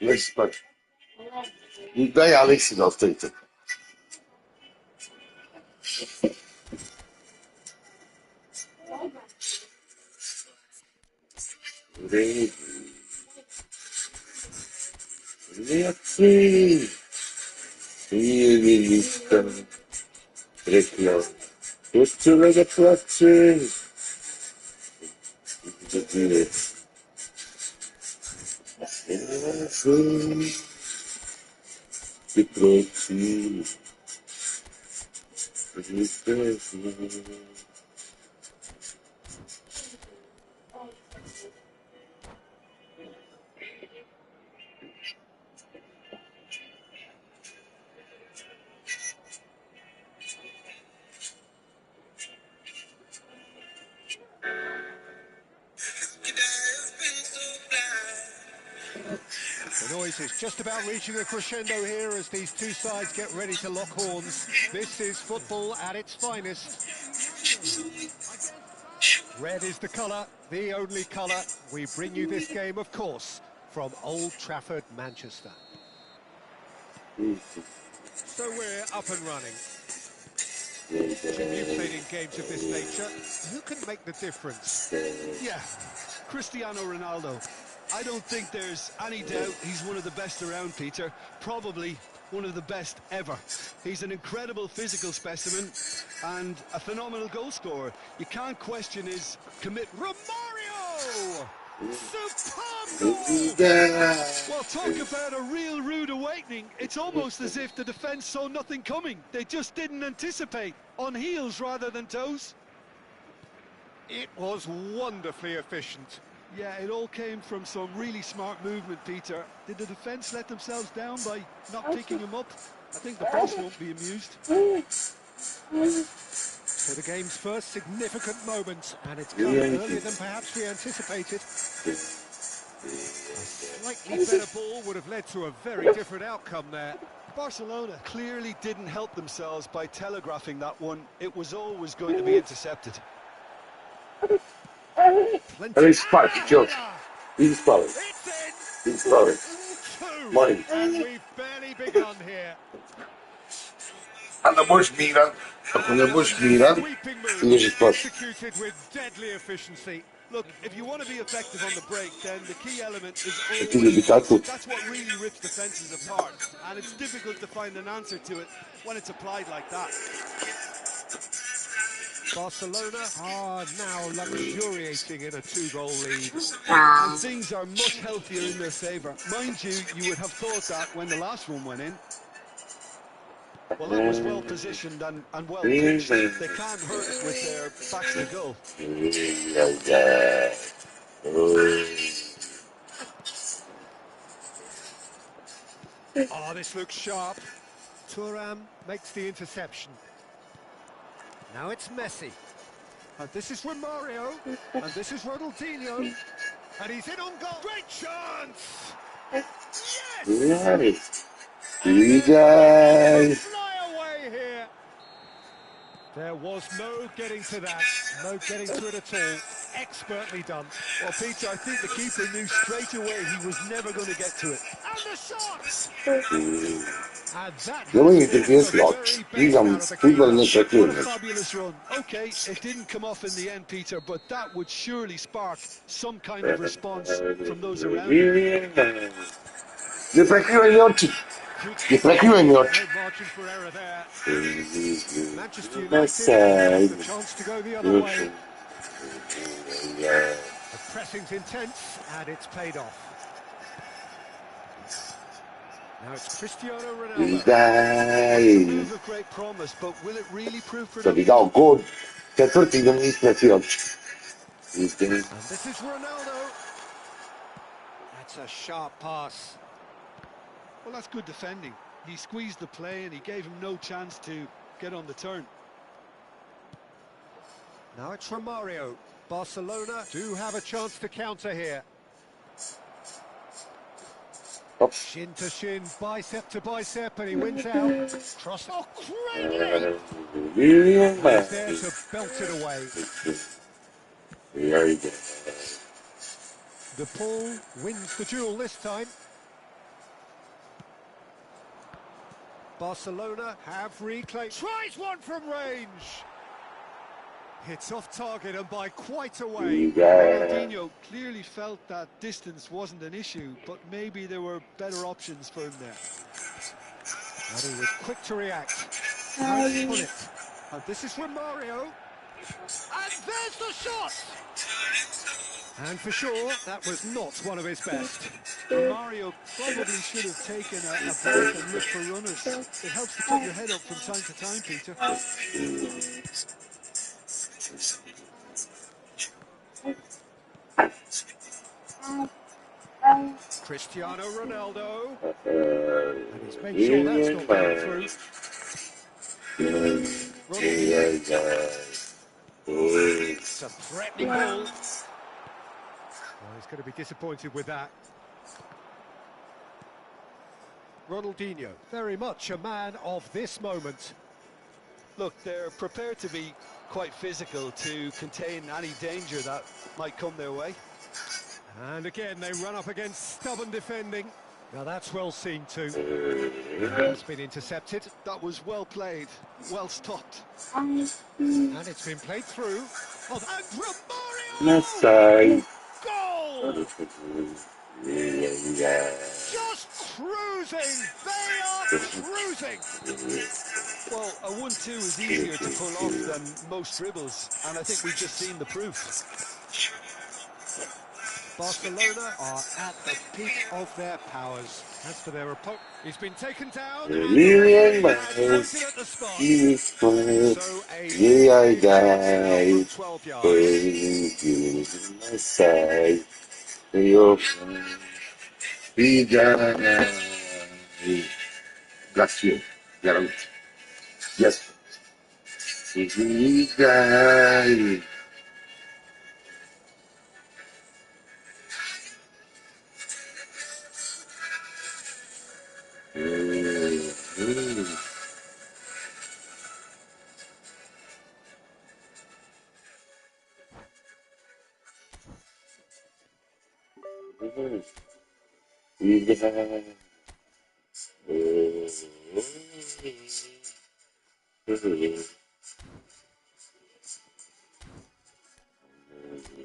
Mas, bak, daj Aleksi da ostavite. Lijepi. Nije mi ništa rekla. Počela da plače. Da dire. Ti proći. The noise is just about reaching a crescendo here as these two sides get ready to lock horns. This is football at its finest. Red is the colour, the only colour. We bring you this game, of course, from Old Trafford, Manchester. So we're up and running. Jim, you've played in games of this nature. Who can make the difference? Yeah, Cristiano Ronaldo. I don't think there's any doubt he's one of the best around, Peter. Probably one of the best ever. He's an incredible physical specimen and a phenomenal goal scorer. You can't question his commitment. Romario! Superb goal! Well, talk about a real rude awakening. It's almost as if the defence saw nothing coming. They just didn't anticipate. On heels rather than toes. It was wonderfully efficient. Yeah, it all came from some really smart movement, Peter. Did the defence let themselves down by not picking him up? I think the boss won't be amused. So the game's first significant moment, and it's come earlier than perhaps we anticipated. A slightly better ball would have led to a very different outcome there. Barcelona clearly didn't help themselves by telegraphing that one. It was always going to be intercepted. Ale spać, George. Idź spać. Idź spać. Mine. And we've barely begun here. A no możesz Milan. A no możesz Milan. Ty leżysz spać. Executed with deadly efficiency. Look, if you want to be effective on the break, then the key element is Ty lubi taku. that's what really rips defences apart. And it's difficult to find an answer to it when it's applied like that. Barcelona are now luxuriating in a two-goal lead. And things are much healthier in their favour. Mind you, you would have thought that when the last one went in. Well, that was well positioned and well pitched. They can't hurt with their backs to goal. Oh, this looks sharp. Thuram makes the interception. Now it's Messi. And this is Romario. And this is Ronaldinho. And he's in on goal. Great chance! Yes! Fly away here. There was no getting to that. No getting to it at all. Expertly done. Well, Peter, I think the keeper knew straight away he was never going to get to it. And the shot! And that No has mi been interfierence the yok. very Hiçbir best zaman out of the futbol ne keeper. What a çekiyorlar. fabulous run. Okay, it didn't come off in the end, Peter, but that would surely spark some kind of response from those around him. Wyprakiłem Good Wyprakiłem stop. oczy. No margin for error there. Manchester United Masaj. with the chance to go the other way. The pressing's intense and it's paid off. Now it's Cristiano Ronaldo. It's a Daj. move of great promise, but will it really prove Co mi productive? dał gol. Czwarty do mnie straci oczy. And this is Ronaldo. That's a sharp pass. Well, that's good defending. He squeezed the play and he gave him no chance to get on the turn. Now it's Romario. Barcelona do have a chance to counter here. Hop. Shin to shin, bicep to bicep, and he wins out. Cross. Oh, crikey! He's there to belt it away. De Paul wins the duel this time. Barcelona have reclaimed. Tries one from range. It's off target and by quite a way. Ronaldinho clearly felt that distance wasn't an issue, but maybe there were better options for him there. And he was quick to react. Now it's Pullet. And this is Romario. And there's the shot! And for sure, that was not one of his best. Mario probably should have taken a breath and looked for runners. It helps to put your head up from time to time, Peter. Cristiano Ronaldo. And he's made sure that's not going through. Ronaldinho. It's a threatening ball. Oh, he's going to be disappointed with that. Ronaldinho, very much a man of this moment. Look, they're prepared to be quite physical to contain any danger that might come their way. And again, they run up against stubborn defending. Now that's well seen too. It's been intercepted. That was well played, well stopped. And it's been played through. Oh, and Romario! Masaj. Goal! Just cruising! They are cruising! Well, a 1-2 is easier to pull off than most dribbles, and I think we've just seen the proof. Barcelona are at the peak of their powers. As for their opponent, he's been taken down. Million Pointed miles. at the spot. He's fine. So a Yeah, I from died. 12 yards. Masaj. Your Vida. Grazie. Veramente. Yes. Vida.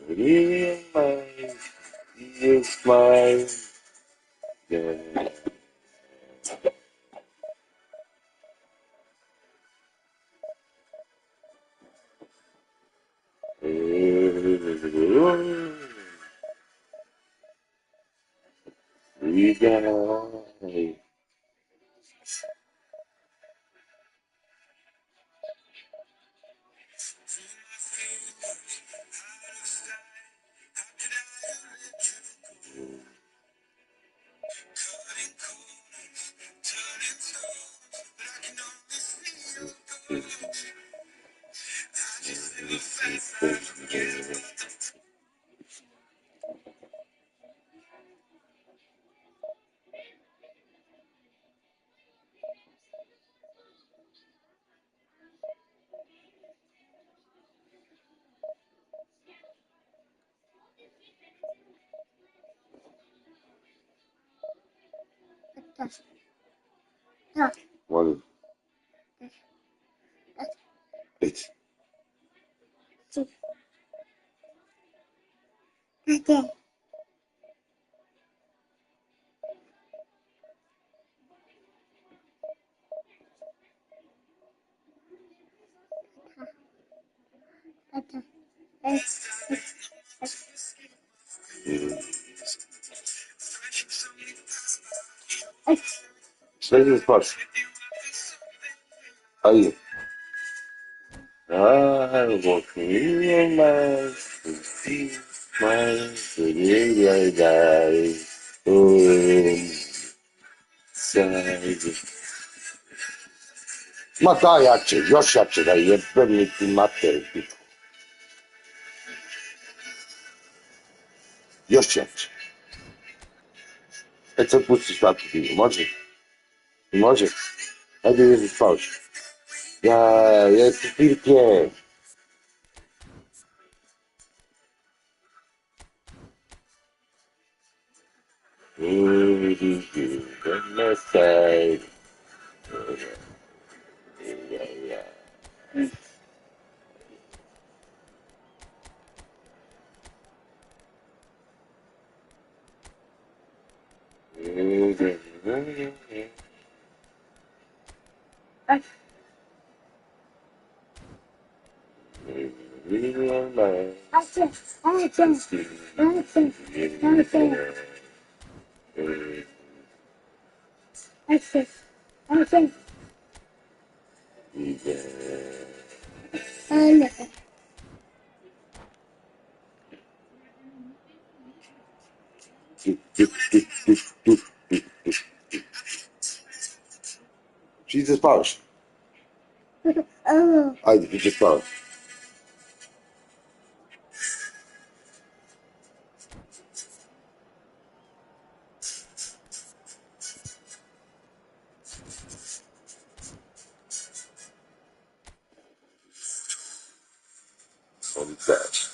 Vida. You smile. Yeah. Vida. Ja. Śledzi spać. Aí. Ah, eu vou comigo mais. Mais. Ma daj jacie, još jacie da jebem mi ti mater. Još jacie. Ej, co puścić łapki piwo, może? Może? Ajde, Jezus, spałeś. Ja, jest pilkie. Przyjdę spałeś. Ajde, przyjdę spałeś. On that.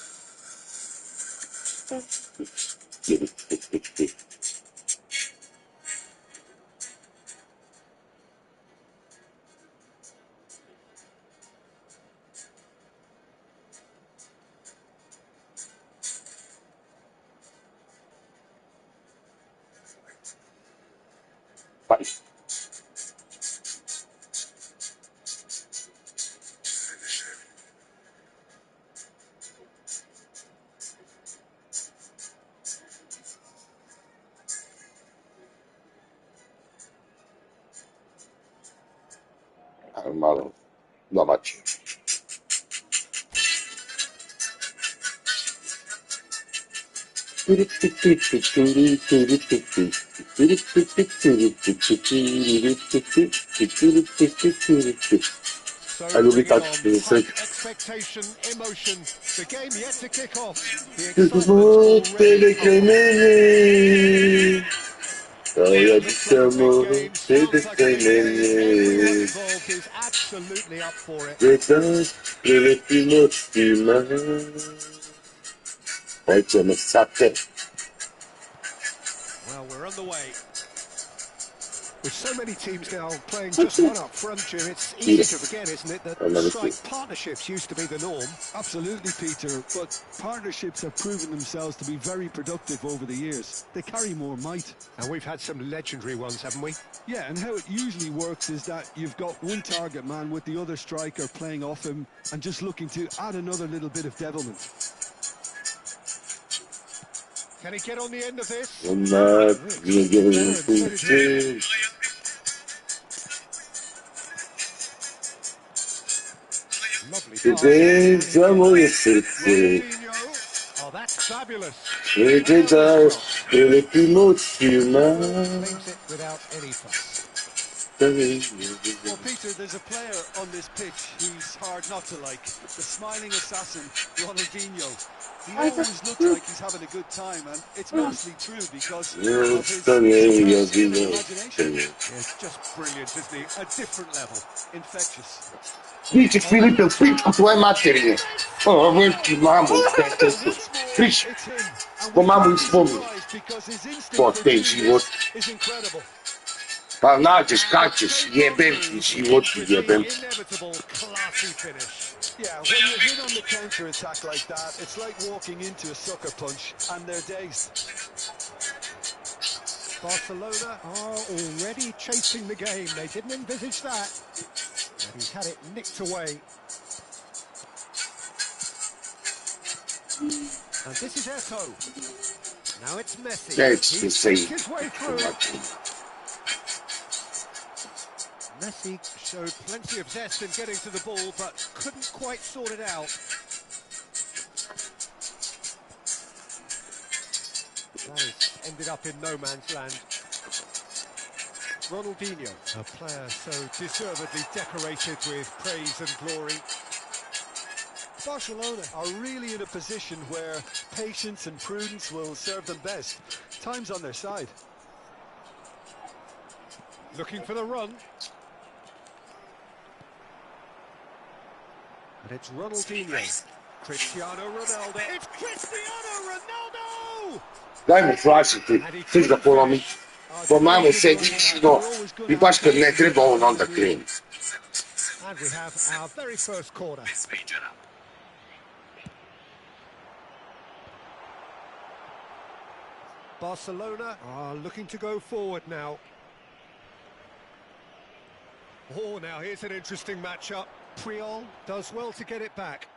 Bye. Malo. Zobacz. So bring it on. Hype, expectation, emotion. The game yet to kick off. The excitement's already underway. Looks like a big game. Sounds like a big game. Everyone involved is absolutely up for it. Well, we're on the way. With so many teams now playing just one up front, Jim, it's easy to forget, isn't it, that strike partnerships used to be the norm. Absolutely, Peter, but partnerships have proven themselves to be very productive over the years. They carry more might. And we've had some legendary ones, haven't we? Yeah, and how it usually works is that you've got one target man with the other striker playing off him and just looking to add another little bit of devilment. Can he get on the end of this? Lovely pass. Ronaldinho. Oh, that's fabulous. Leaves it without any fuss. Well, Peter, there's a player on this pitch who's hard not to like. The smiling assassin, Ronaldinho. He always looks like he's having a good time, and it's mostly true because of his imagination. It's just brilliant, isn't he? A different level. Infectious. Dici Filippo, spicco tua materie. Oh, venti mamu, Fish. Po mamu wspomnij. Po tej život. Pa nađeš, kačeš, jebem ti život, jebem. Inevitable, classy finish. Yeah, when you hit on the counter-attack like that, it's like walking into a sucker punch, and they're dazed. Barcelona are already chasing the game. They didn't envisage that. And he's had it nicked away. And this is Eto'o. Now it's Messi. That's He's insane. his way through. Messi showed plenty of zest in getting to the ball, but couldn't quite sort it out. That has ended up in no man's land. Ronaldinho, a player so deservedly decorated with praise and glory. Barcelona are really in a position where patience and prudence will serve them best. Time's on their side. Looking for the run. And it's Ronaldinho. Cristiano Ronaldo. It's Cristiano Ronaldo! Dajmo flašiti, svi ga polomi. Po mamo sedi, no, i baš kad ne treba on onda kreni. And we have our very first corner. Barcelona are looking to go forward now. Oh, now here's an interesting matchup. Puyol does well to get it back.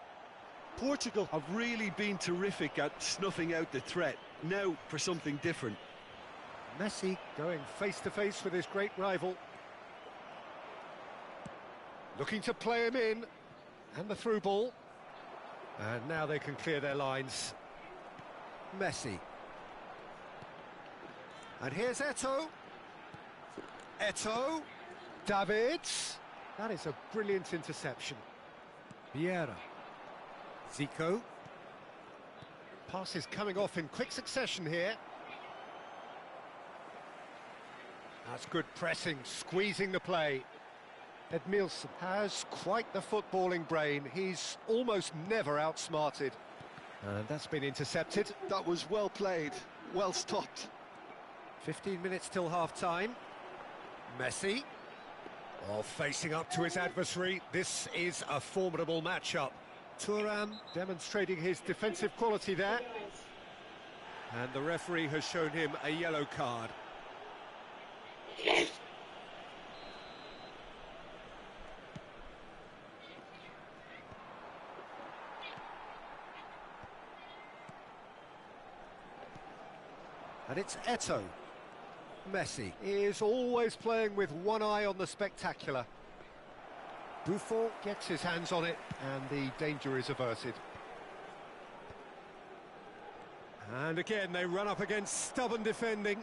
Portugal have really been terrific at snuffing out the threat. Now for something different. Messi going face-to-face with his great rival. Looking to play him in. And the through ball. And now they can clear their lines. Messi. And here's Eto'o. Eto'o. Davids. That is a brilliant interception. Vieira. Zico. Passes coming off in quick succession here. That's good pressing, squeezing the play. Edmilson has quite the footballing brain. He's almost never outsmarted. And that's been intercepted. That was well played, well stopped. 15 minutes till half-time. Messi. Oh, facing up to his adversary. This is a formidable matchup. Thuram demonstrating his defensive quality there. And the referee has shown him a yellow card. And it's Eto'o. Messi is always playing with one eye on the spectacular. Buffon gets his hands on it and the danger is averted. And again they run up against stubborn defending.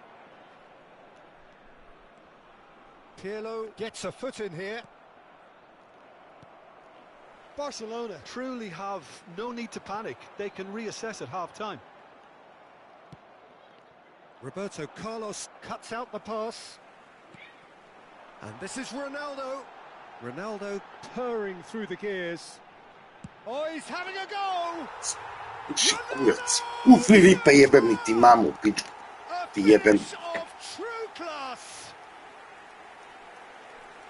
Pirlo gets a foot in here. Barcelona truly have no need to panic. They can reassess at half-time. Roberto Carlos cuts out the pass. And this is Ronaldo. Ronaldo purring through the gears. Oh, he's having a go! Kurac. U Filipa jebem mi ti mamu, pičku. Ti jebem. Of true class.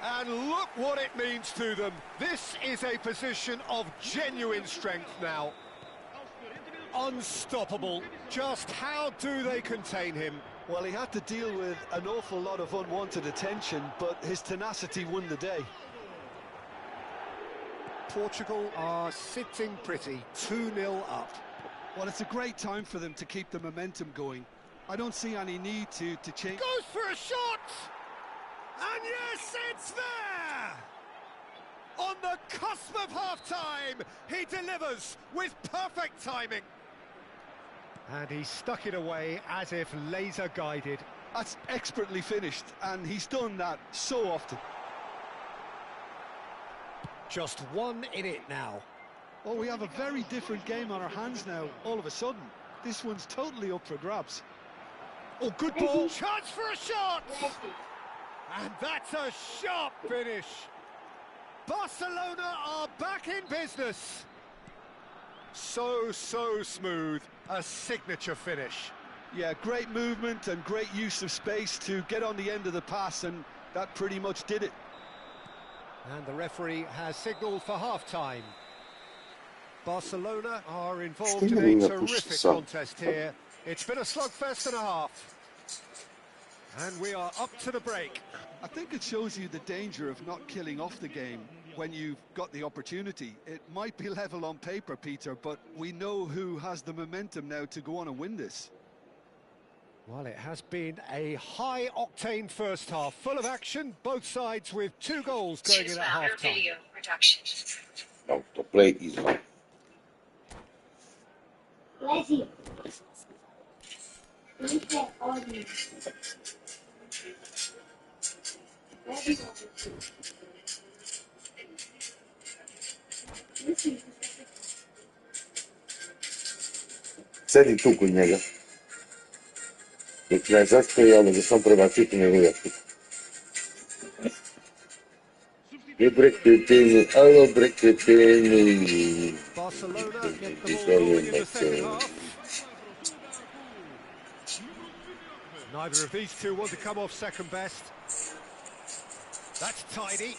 And look what it means to them. This is a position of genuine strength now. Unstoppable. Just how do they contain him? Well, he had to deal with an awful lot of unwanted attention, but his tenacity won the day. Portugal are sitting pretty, 2-0 up. Well, it's a great time for them to keep the momentum going. I don't see any need to change. Goes for a shot! And yes, it's there! On the cusp of half-time, he delivers with perfect timing. And he stuck it away as if laser-guided. That's expertly finished, and he's done that so often. Just one in it now. Oh, we have a very different game on our hands now, all of a sudden. This one's totally up for grabs. Oh, good ball. Chance for a shot! And that's a sharp finish. Barcelona are back in business. So smooth. A signature finish. Yeah, great movement and great use of space to get on the end of the pass, and that pretty much did it. And the referee has signalled for half-time. Barcelona are involved in a terrific contest here. It's been a slugfest and a half. And we are up to the break. I think it shows you the danger of not killing off the game when you've got the opportunity. It might be level on paper, Peter, but we know who has the momentum now to go on and win this. Well, it has been a high-octane first half, full of action, both sides with 2 goals going in at half-time. No, the play is on. Lazy. Sedi tu kod njega. Dok ne zastoji, ali ga sam prebaciti na uvijek. Alo Breketini. Barcelona get the ball rolling in the second half. Neither of these two want to come off second best. That's tidy.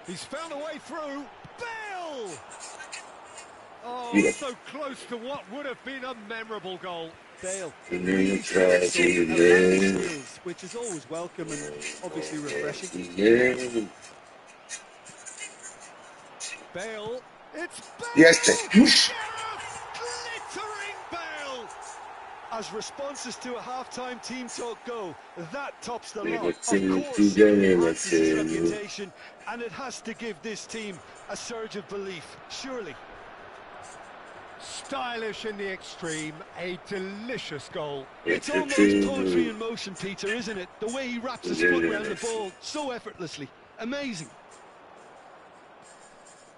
He's found a way through. Bale! Oh, so close to what would have been a memorable goal. Bale, which is always welcome and obviously refreshing. Bale, it's Bale! Yes, Glittering Bale! As responses to a half-time team talk go, that tops the lot. Of course, it enhances his reputation, and it has to give this team a surge of belief, surely. Stylish in the extreme, a delicious goal. It's almost poetry in motion, Peter, isn't it? The way he wraps his foot around the ball so effortlessly. Amazing.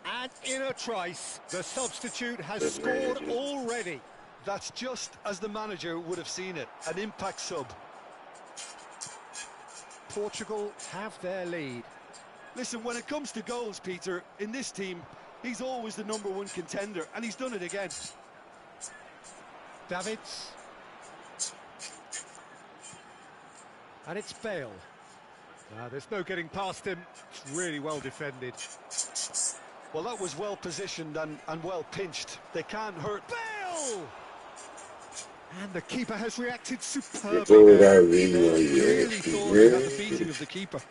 And in a trice, the substitute has scored already. That's just as the manager would have seen it, an impact sub. Portugal have their lead. Listen, when it comes to goals, Peter, in this team, he's always the #1 contender, and he's done it again. Davids. And it's Bale. There's no getting past him. It's really well defended. Well, that was well positioned and well pinched. They can't hurt. Bale! And the keeper has reacted superbly. Really thought he had the beating of the keeper.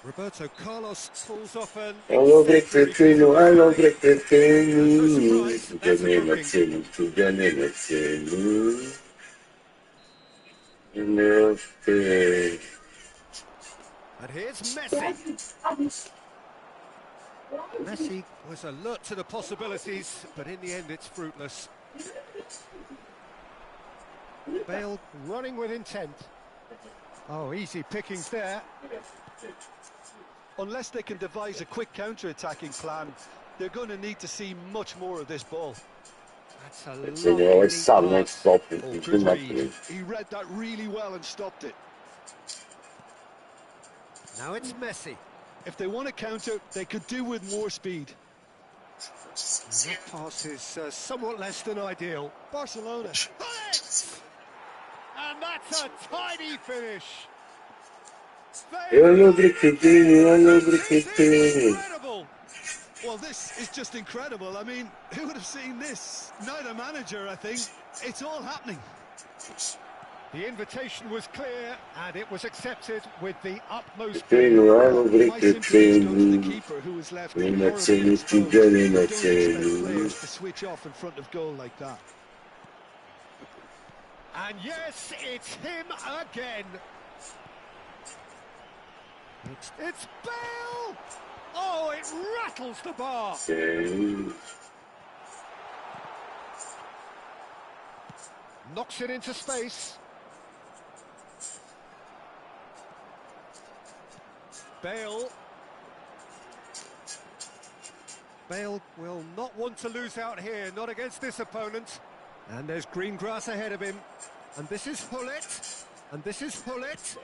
Roberto Carlos pulls off an... Alo Breketini, alo Breketini. And here's Messi. Messi was alert to the possibilities, but in the end it's fruitless. Bale running with intent. Oh, easy pickings there. Unless they can devise a quick counter-attacking plan, they're going to need to see much more of this ball. That's a lovely good read. He read that really well and stopped it. Now it's Messi. If they want to counter, they could do with more speed. That pass is somewhat less than ideal. Barcelona. And that's a tidy finish. Incredible. Well, this is just incredible. I mean, who would have seen this? Neither manager, I think. It's all happening. The invitation was clear, and it was accepted with the utmost My sympathies go to the keeper, who was left horribly exposed. You don't expect players to switch off in front of goal like that. And yes, it's him again. It's Bale! Oh, it rattles the bar. Knocks it into space. Bale. Bale will not want to lose out here, not against this opponent. And there's green grass ahead of him. And this is Hullet. And this is Hullet.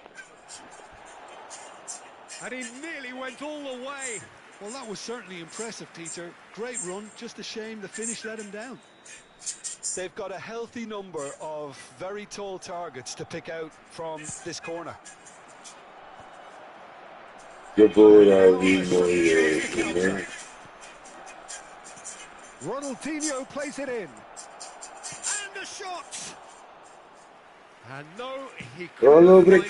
And he nearly went all the way. Well, that was certainly impressive, Peter. Great run, just a shame the finish let him down. They've got a healthy number of very tall targets to pick out from this corner. Ronaldinho plays it in. And a shot! And no, he couldn't find it.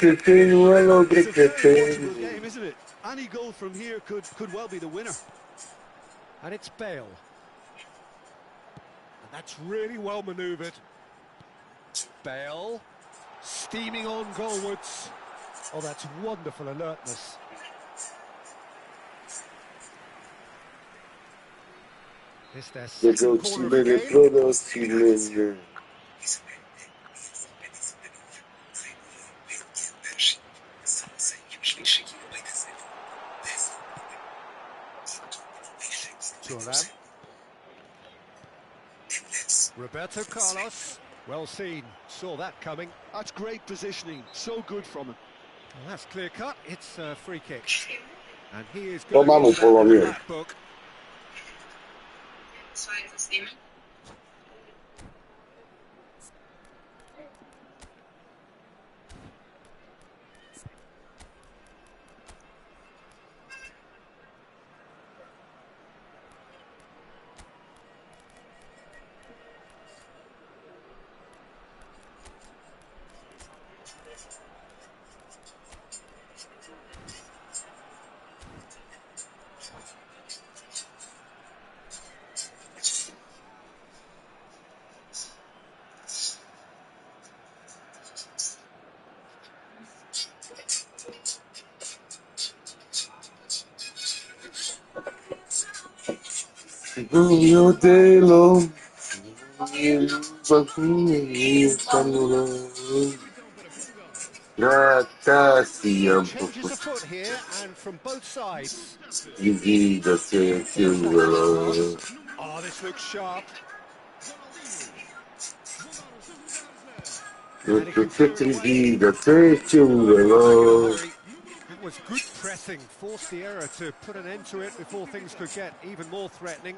It's a very watchable game, isn't it? Any goal from here could well be the winner. And it's Bale. And that's really well manoeuvred. Bale, steaming on goalwards. Oh, that's wonderful alertness. Is their second corner of the game. Thuram. Roberto Carlos, well seen, saw that coming. That's great positioning, so good from him. Well, that's clear cut, it's a free kick. And he is Oh, going Manu, to por favor. that book. Changes afoot here, and from both sides. Oh, this looks sharp. And he can clear it away. It was good pressing, forced the error to put an end to it before things could get even more threatening.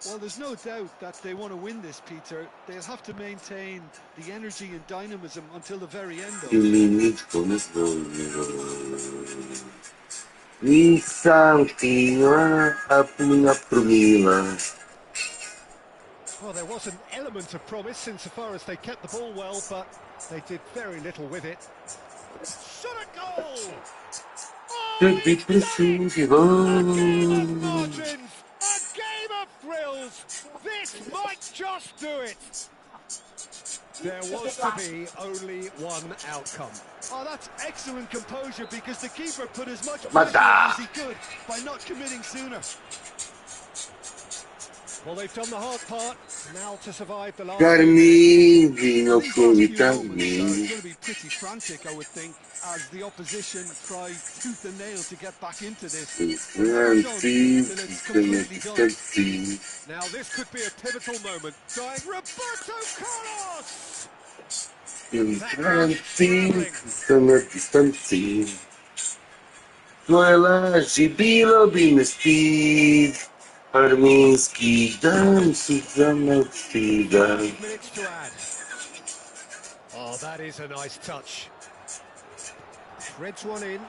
Well, there's no doubt that they want to win this, Peter. They'll have to maintain the energy and dynamism until the very end, though. Well, there was an element of promise insofar as they kept the ball well, but they did very little with it. Shot a goal! Oh, he's done it! A game of margins! A game of thrills! This might just do it! There was to be only one outcome. Oh, that's excellent composure, because the keeper put as much pressure on as he could by not committing sooner. Well, they've done the hard part, now to survive the last. These last few moments are going to be pretty frantic, I would think, as the opposition try tooth and nail to get back into this. It's completely done. Now this could be a pivotal moment. Trying Roberto Carlos! Armiński dam Susanowskiego. Minutes to add. Oh, that is a nice touch. Threads one in.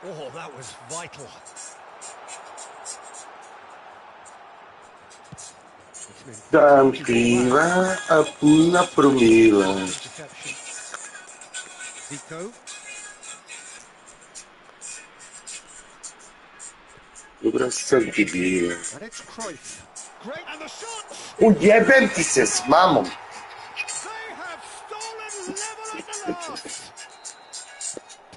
Oh, that was vital. Dam piwa, a puna promila. Zico. Obração de bila. And it's Cruyff. Great, and the shot! Ujebem ti se s mamom. They have stolen level at the last.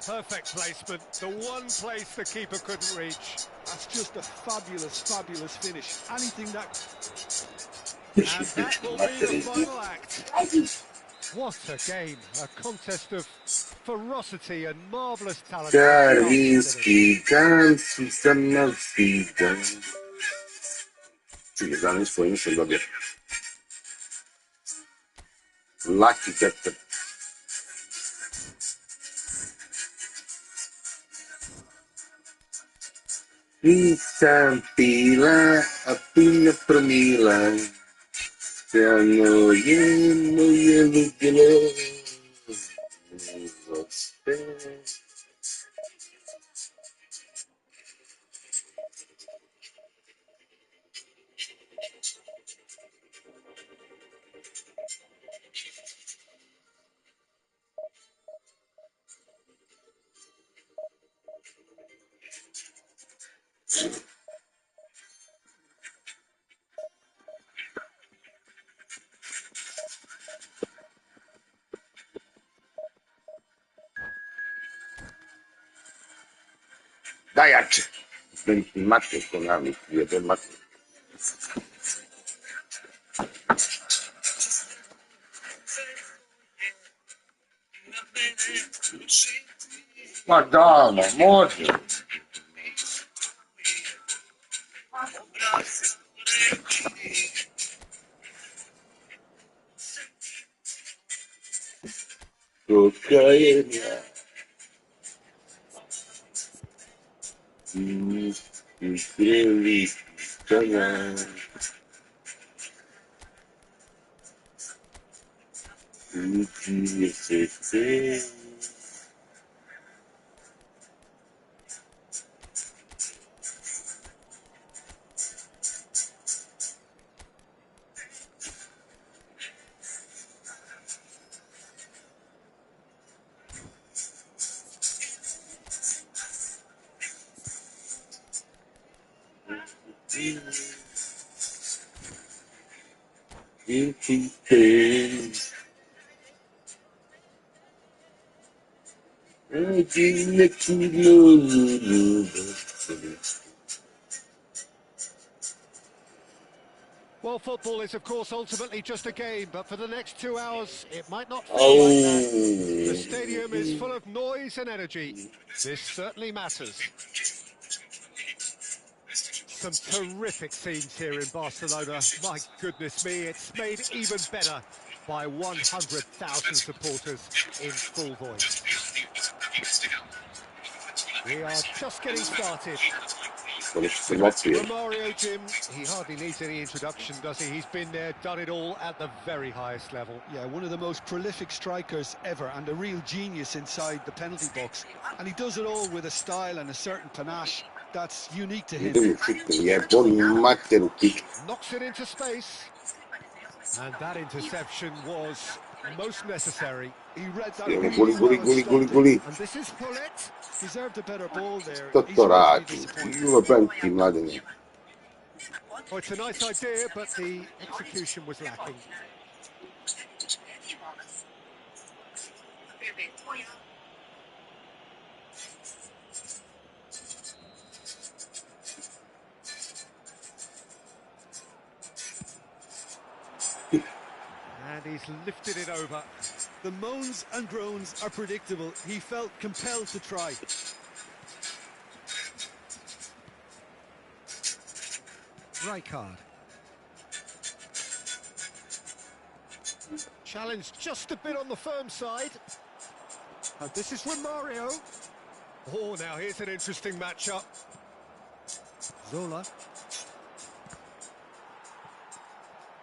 Perfect placement, the one place the keeper couldn't reach. That's just a fabulous, fabulous finish. Anything that... And that will be the final act. What a game, a contest of ferocity and marvellous talent. Armiński dam Susanowskiego. Czyli zamiast swoim sobie. Lucky get Isang pila, a pila promila. Siamo yen, Dai, matte con Ami, per matte. Madonna, morto. Cocaina. Well, football is, of course, ultimately just a game, but for the next 2 hours, it might not feel like that. The stadium is full of noise and energy. This certainly matters. Some terrific scenes here in Barcelona. My goodness me, it's made even better by 100,000 supporters in full voice. We are just getting started. Romario, Jim, he hardly needs any introduction, does he? He's been there, done it all at the very highest level. Yeah, one of the most prolific strikers ever and a real genius inside the penalty box. And he does it all with a style and a certain panache that's unique to him. Knocks it into space. And that interception was most necessary. He read that really well and stopped it. And this is Paulette. Deserved a better ball there. Dottorati, io pensi, Oh, it's a nice idea, but the execution was lacking. And he's lifted it over. The moans and groans are predictable. He felt compelled to try. Rijkaard. Challenge just a bit on the firm side. And this is Romario. Oh, now here's an interesting matchup. Zola.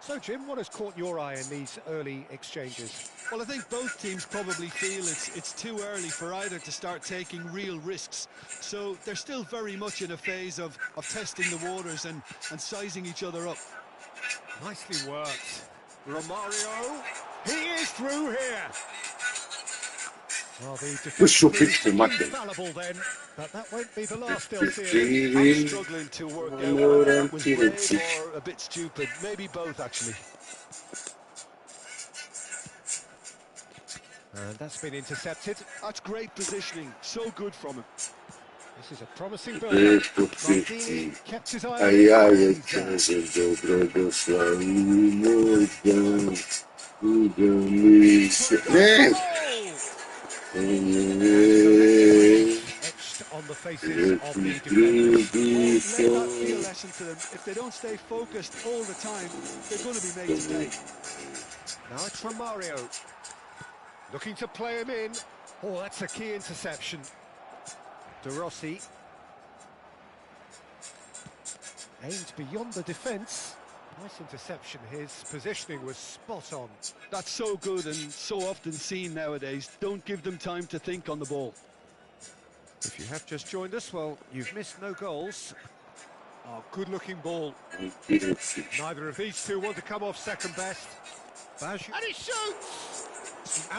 So, Jim, what has caught your eye in these early exchanges? Well, I think both teams probably feel it's too early for either to start taking real risks. So they're still very much in a phase of testing the waters and sizing each other up. Nicely worked. Romario, he is through here. Well, the defense is infallible then, but that won't be the last they'll see. I'm struggling to work out whether that was brave or a bit stupid. Maybe both, actually. And that's been intercepted. That's great positioning. So good from him. This is a promising build. Maldini kept his eye on etched on the faces of the defenders. Let that be a lesson to them. If they don't stay focused all the time, they're going to be made to pay. Now it's Romario. Looking to play him in. Oh, that's a key interception. De Rossi. Aimed beyond the defence. Nice interception. His positioning was spot on. That's so good and so often seen nowadays. Don't give them time to think on the ball. If you have just joined us, well, you've missed no goals. Oh, good-looking ball. Neither of these two want to come off second best. And he shoots!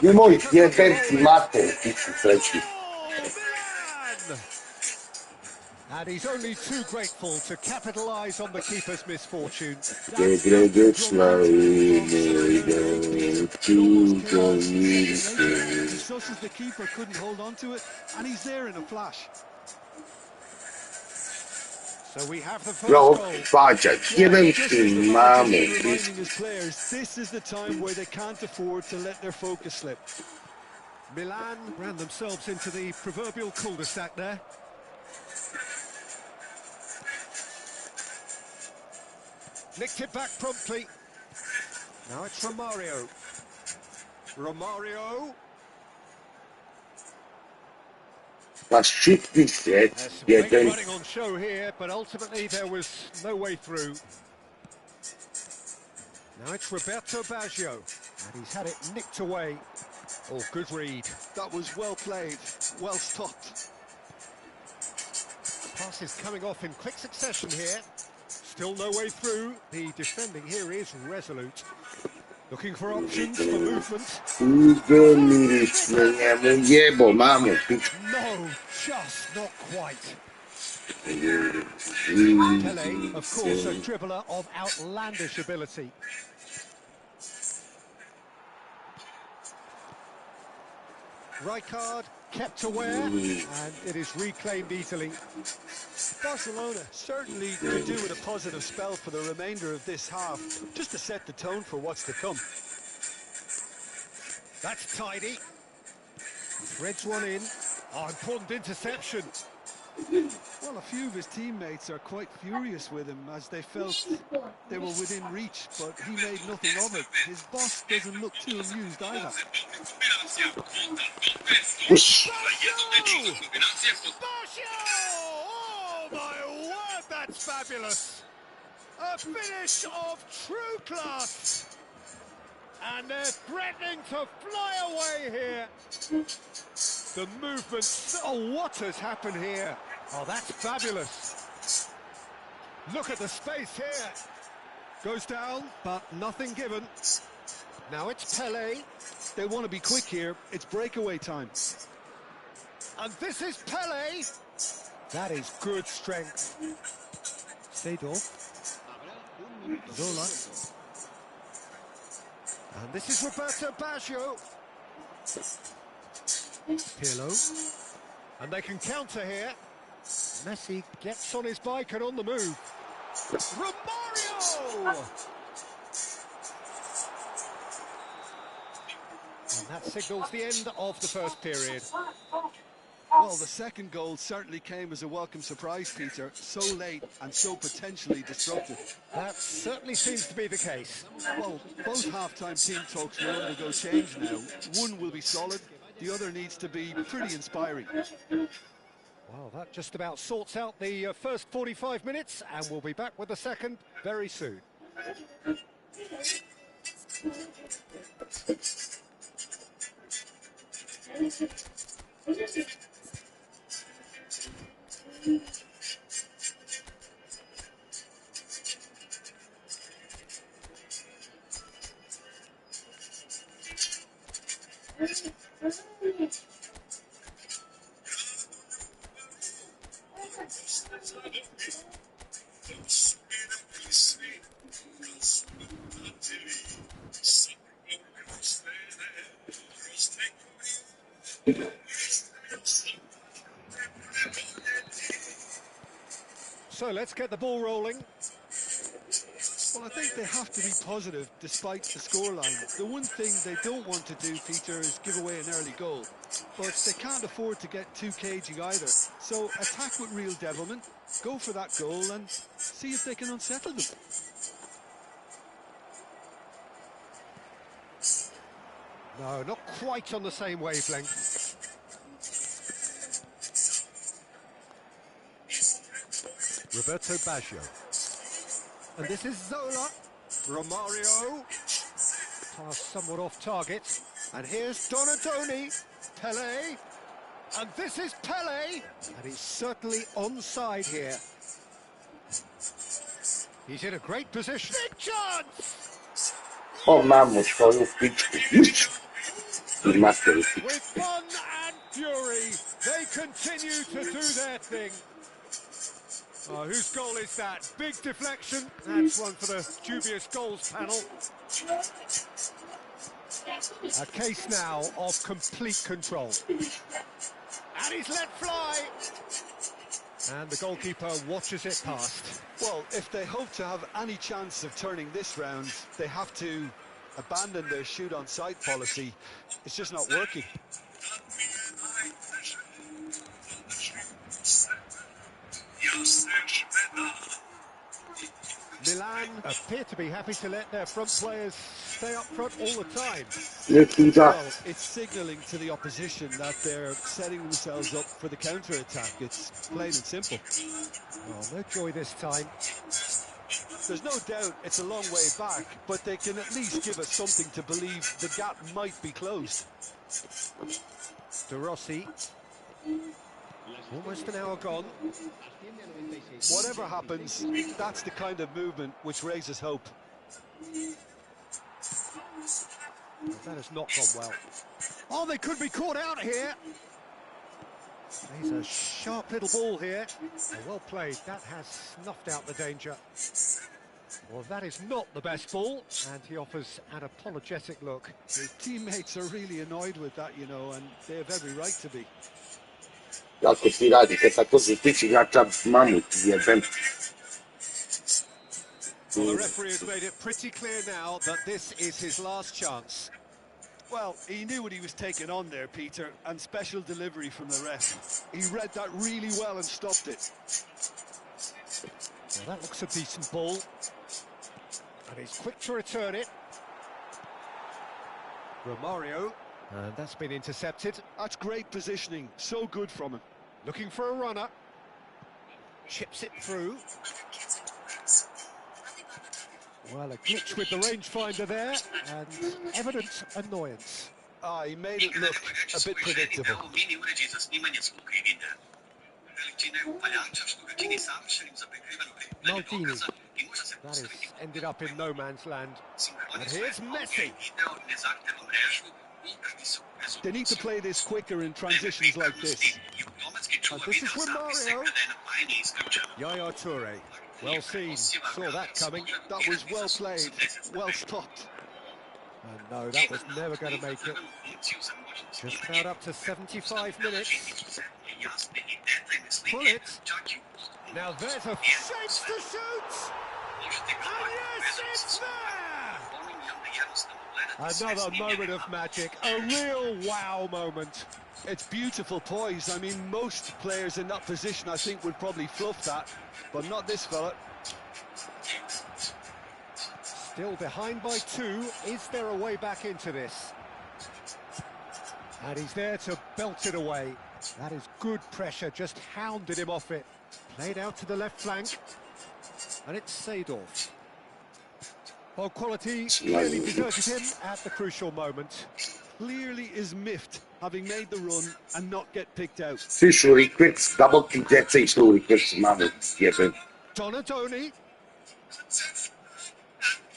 Nie moi pierdolki matę, Oh, Milan! And he's only too grateful to capitalise on the keeper's misfortune. The greatest love He susses the keeper couldn't hold on to it, and he's there in a flash. So we have the first Bro, goal. faccia, chiedem mamo. Reminding his players, this is the time where they can't afford to let their focus slip. Milan ran themselves into the proverbial cul-de-sac there. Nicked it back promptly. Now it's Romario. Romario. Mas shit set, There's some yeah, great then running on show here, but ultimately there was no way through. Now it's Roberto Baggio, and he's had it nicked away. Oh, good read. That was well played, well stopped. Pass is coming off in quick succession here. Still no way through. The defending here is resolute. Looking for options for movement. who's gonna need this man? Yeah, but mamo. No, just not quite. Pele, Pele, of course, a dribbler of outlandish ability. Rijkaard kept aware, and it is reclaimed easily. Barcelona certainly could do with a positive spell for the remainder of this half, just to set the tone for what's to come. That's tidy. Threads one in. Oh, important interception. Well, a few of his teammates are quite furious with him as they felt they were within reach, but he made nothing of it. His boss doesn't look too amused either. Push. Oh my word, that's fabulous! A finish of true class! And they're threatening to fly away here. The movement, oh, what has happened here? Oh, that's fabulous. Look at the space here. Goes down, but nothing given. Now it's Pele. They want to be quick here. It's breakaway time. And this is Pele. That is good strength. Seedorf. Zola. And this is Roberto Baggio. Pirlo. And they can counter here. Messi gets on his bike and on the move. Romario! And that signals the end of the first period. Well, the second goal certainly came as a welcome surprise, Peter. So late and so potentially disruptive. That certainly seems to be the case. Well, both half-time team talks will undergo change now. One will be solid, the other needs to be pretty inspiring. Well, that just about sorts out the first 45 minutes, and we'll be back with the second very soon. So let's get the ball rolling. Well, I think they have to be positive despite the scoreline. The one thing they don't want to do, Peter, is give away an early goal. But they can't afford to get too cagey either. So attack with real devilment, go for that goal and see if they can unsettle them. No, not quite on the same wavelength. Roberto Baggio. And this is Zola. Romario. Pass somewhat off target. And here's Donadoni. Pele. And this is Pele. And he's certainly onside here. He's in a great position. Big chance! Oh, mamo, foi o pitch. With fun and fury, they continue to do their thing. Whose goal is that? Big deflection. That's one for the dubious goals panel. A case now of complete control. And he's let fly. And the goalkeeper watches it past. Well, if they hope to have any chance of turning this round, they have to abandon their shoot on sight policy. It's just not working. Milan appear to be happy to let their front players stay up front all the time. Well, it's signalling to the opposition that they're setting themselves up for the counter-attack. It's plain and simple. Oh, no joy this time. There's no doubt it's a long way back, but they can at least give us something to believe the gap might be closed. De Rossi. Almost an hour gone. Whatever happens, that's the kind of movement which raises hope. That has not gone well. Oh, they could be caught out here. He's a sharp little ball here. Oh, well played. That has snuffed out the danger. Well, that is not the best ball, and he offers an apologetic look. His teammates are really annoyed with that, you know, and they have every right to be. Jako ti radi, kad tako zutiči igrača mamut, jebem. Well, the referee has made it pretty clear now that this is his last chance. Well, he knew what he was taking on there, Peter, and special delivery from the ref. He read that really well and stopped it. Well, that looks a decent ball. And he's quick to return it. Romario. And that's been intercepted. That's great positioning. So good from him. Looking for a runner. Chips it through. Well, a glitch with the rangefinder there, and evident annoyance. He made it look a bit predictable. Maldini. That has ended up in no man's land. And here's Messi. They need to play this quicker in transitions like this. And this is Romario. Yaya Toure. Well seen. Saw that coming. That was well played. Well stopped. And no, that was never going to make it. Just about up to 75 minutes. Pull it. Now there's a chance to shoot. And yes, it's there! Another moment of magic. A real wow moment. It's beautiful poise. I mean, most players in that position, I think, would probably fluff that, but not this fella. Still behind by 2. Is there a way back into this? And he's there to belt it away. That is good pressure, just hounded him off it. Played out to the left flank. And it's Seedorf. Well, quality clearly deserted him at the crucial moment. Clearly is miffed, having made the run and not get picked out. Fish requests, double kick, that's it, requests, mamut, jebem. Donadoni.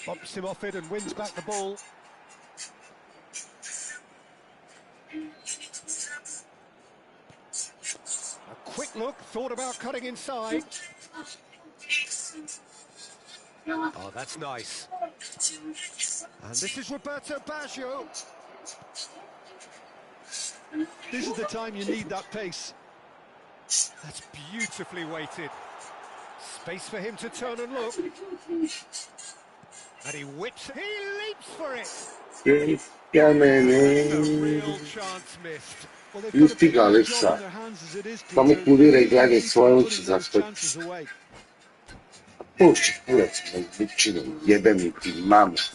Bumps him off it and wins back the ball. A quick look, thought about cutting inside. Oh, that's nice. And this is Roberto Baggio. This is the time you need that pace. That's beautifully weighted. Space for him to turn and look. And he whips, he leaps for it. A real chance missed. Well, they've Już got a big styga, job Alexa. in their hands as it is, Samo Peter. kuliraj glede svoją Putting ci those zastoji. chances away. Puść kurec, wyczyną, jebem i ty mamut.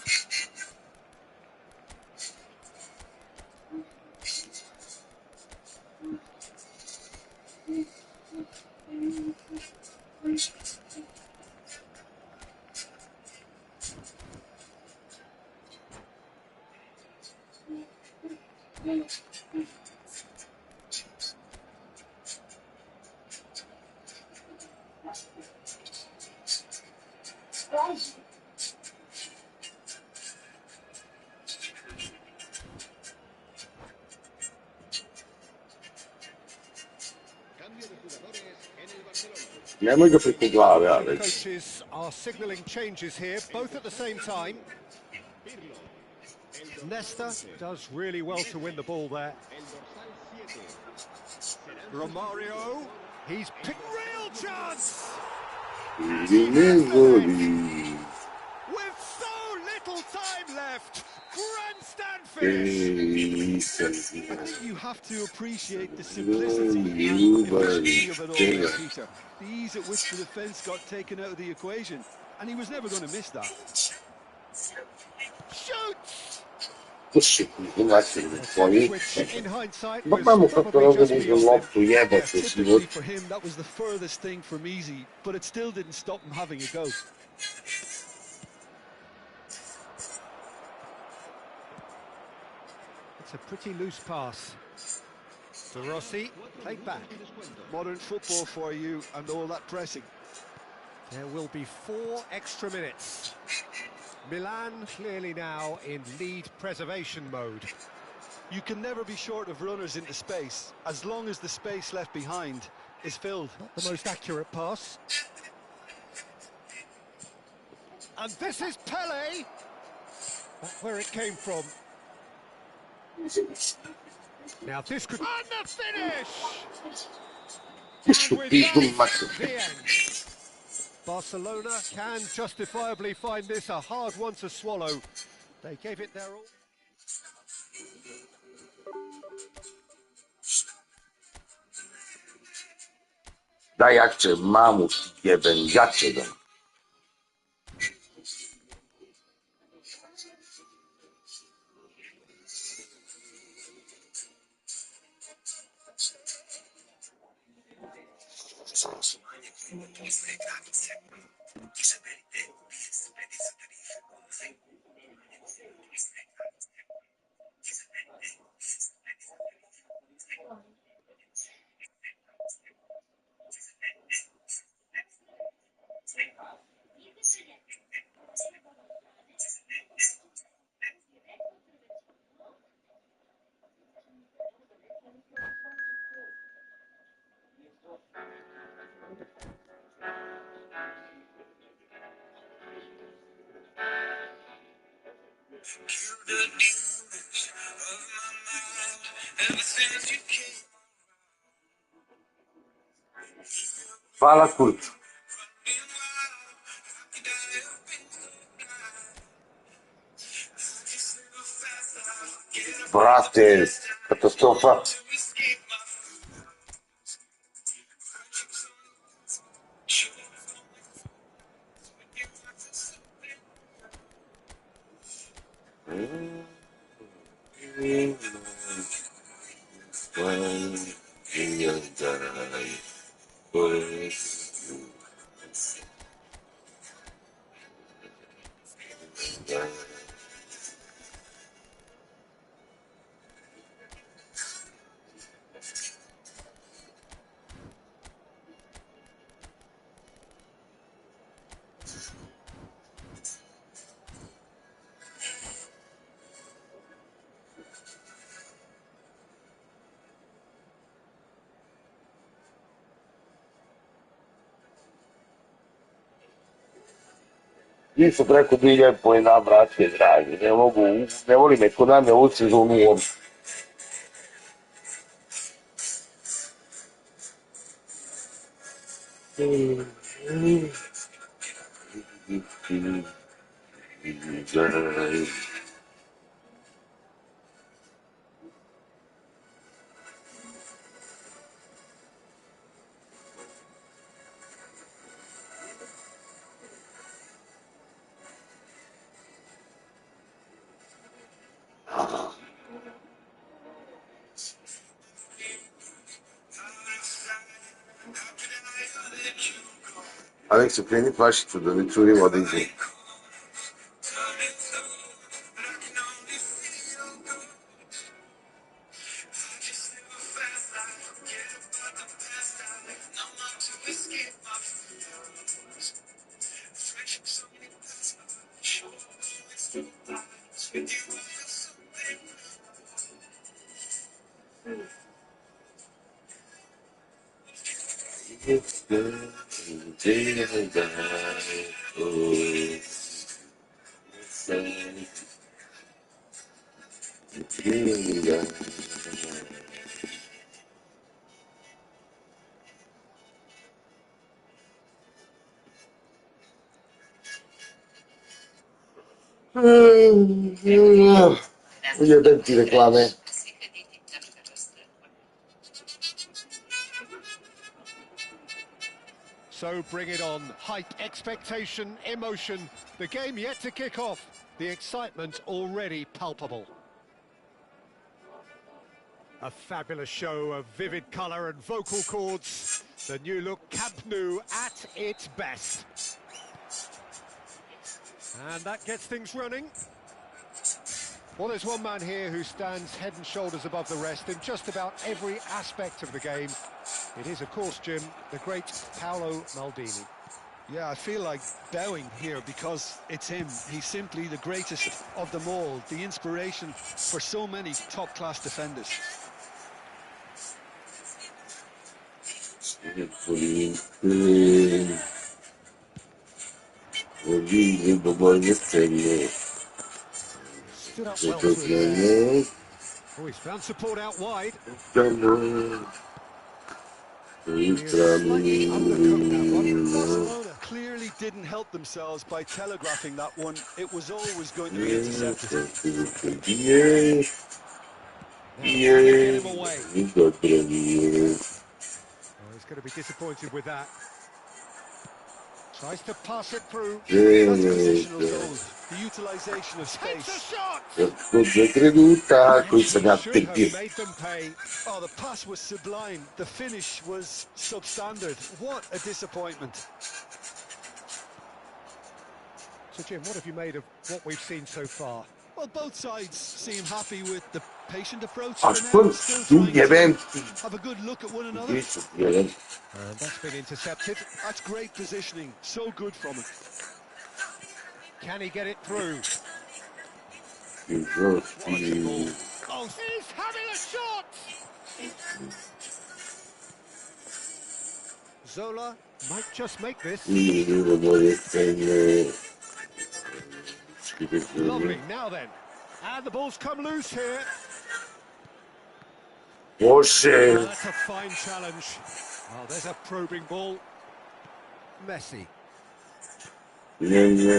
Nemoj ga preko glave, The Alex. coaches are signalling changes here, both at the same time. Nesta does really well to win the ball there. Romario, he's picked real chance! With so little time left, grandstand finish! I think you have to appreciate the simplicity and efficiency of it all there, Peter. The ease at which the defence got taken out of the equation, and he was never going to miss that. Shoots! Puši, inače ne tvoji. Which, in hindsight, Ma was mamu kako probably just razum beyond him. loptu Yeah, jebate život. typically for him, that was the furthest thing from easy, but it still didn't stop him having a go. It's a pretty loose pass. De Rossi, played back. Modern football for you and all that pressing. There will be 4 extra minutes. Milan clearly now in lead preservation mode. You can never be short of runners into space, as long as the space left behind is filled. Not the most accurate pass. And this is Pele. That's where it came from. Now this could... And the finish! Pušu And with pizdu that, macu. the end. Barcelona can justifiably find this a hard one to swallow. They gave it their all. Daj jakče, mamu jebem, jače ga. Hvala kurcu. Brate, katastrofa. Nisu preko 2000 pojena, bratke dragi. Ne mogu, ne volim me kod nam je ovu sezonu uopšte. Alex, okreni flašicu da ne curi voda iz nje. Jeden ti reklamy. So bring it on. Hype, expectation, emotion. The game yet to kick off. The excitement already palpable. A fabulous show of vivid colour and vocal cords. The new look Camp Nou at its best. And that gets things running. Well, there's one man here who stands head and shoulders above the rest in just about every aspect of the game. It is, of course, Jim, the great Paolo Maldini. Yeah, I feel like bowing here because it's him. He's simply the greatest of them all, the inspiration for so many top-class defenders. Stood up well through there. Oh, he's found support out wide. Slightly undercooked that one. Barcelona clearly didn't help themselves by telegraphing that one. It was always going to be intercepted. Now, get him away. Oh, he's going to be disappointed with that. Tries to pass it through. That's positional gold. The utilisation of Takes a space. shot! Should have made them pay. Oh, the pass was sublime. The finish was substandard. What a disappointment. So, Jim, what have you made of what we've seen so far? Well, both sides seem happy with the patient approach. Aż For now, still trying wiem. to have a good look at one another. And that's been intercepted. That's great positioning. So good from him. Can he get it through? Oh, He's having a shot! Zola might just make this. Lovely. Now then. And the ball's come loose here. Oh, that's a fine challenge. Oh, there's a probing ball. Messi. Mbappe.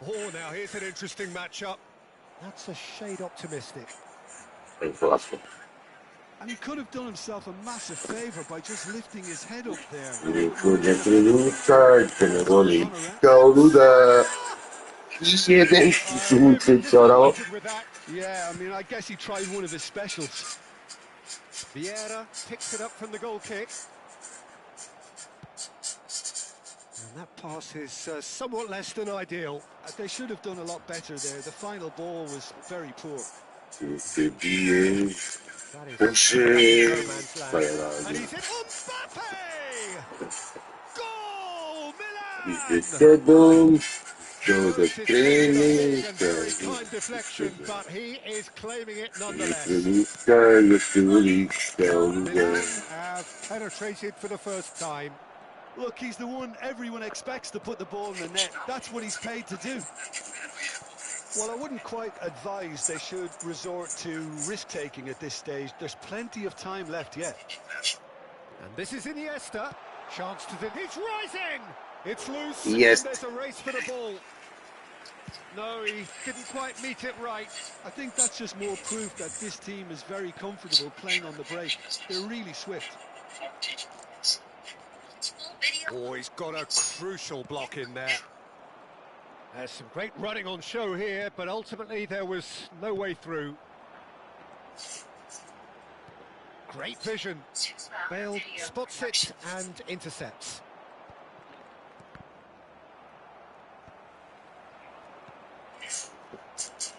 Oh, now here's an interesting matchup. That's a shade optimistic. And he could have done himself a massive favour by just lifting his head up there. Yeah, I mean, I guess he tried one of his specials. Vieira picks it up from the goal kick. And that pass is somewhat less than ideal. They should have done a lot better there. The final ball was very poor. That is no man's land. And he's hit Mbappe! Goal, Milan! A very kind deflection, but he is claiming it nonetheless. Milan have penetrated for the first time. Look, he's the one everyone expects to put the ball in the net. That's what he's paid to do. Well, I wouldn't quite advise they should resort to risk-taking at this stage. There's plenty of time left yet. And this is Iniesta. Chance to the... He's rising! It's loose. Yes. And there's a race for the ball. No, he didn't quite meet it right. I think that's just more proof that this team is very comfortable playing on the break. They're really swift. Oh, he's got a crucial block in there. There's some great running on show here, but ultimately there was no way through. Great vision. Bale spots it and intercepts.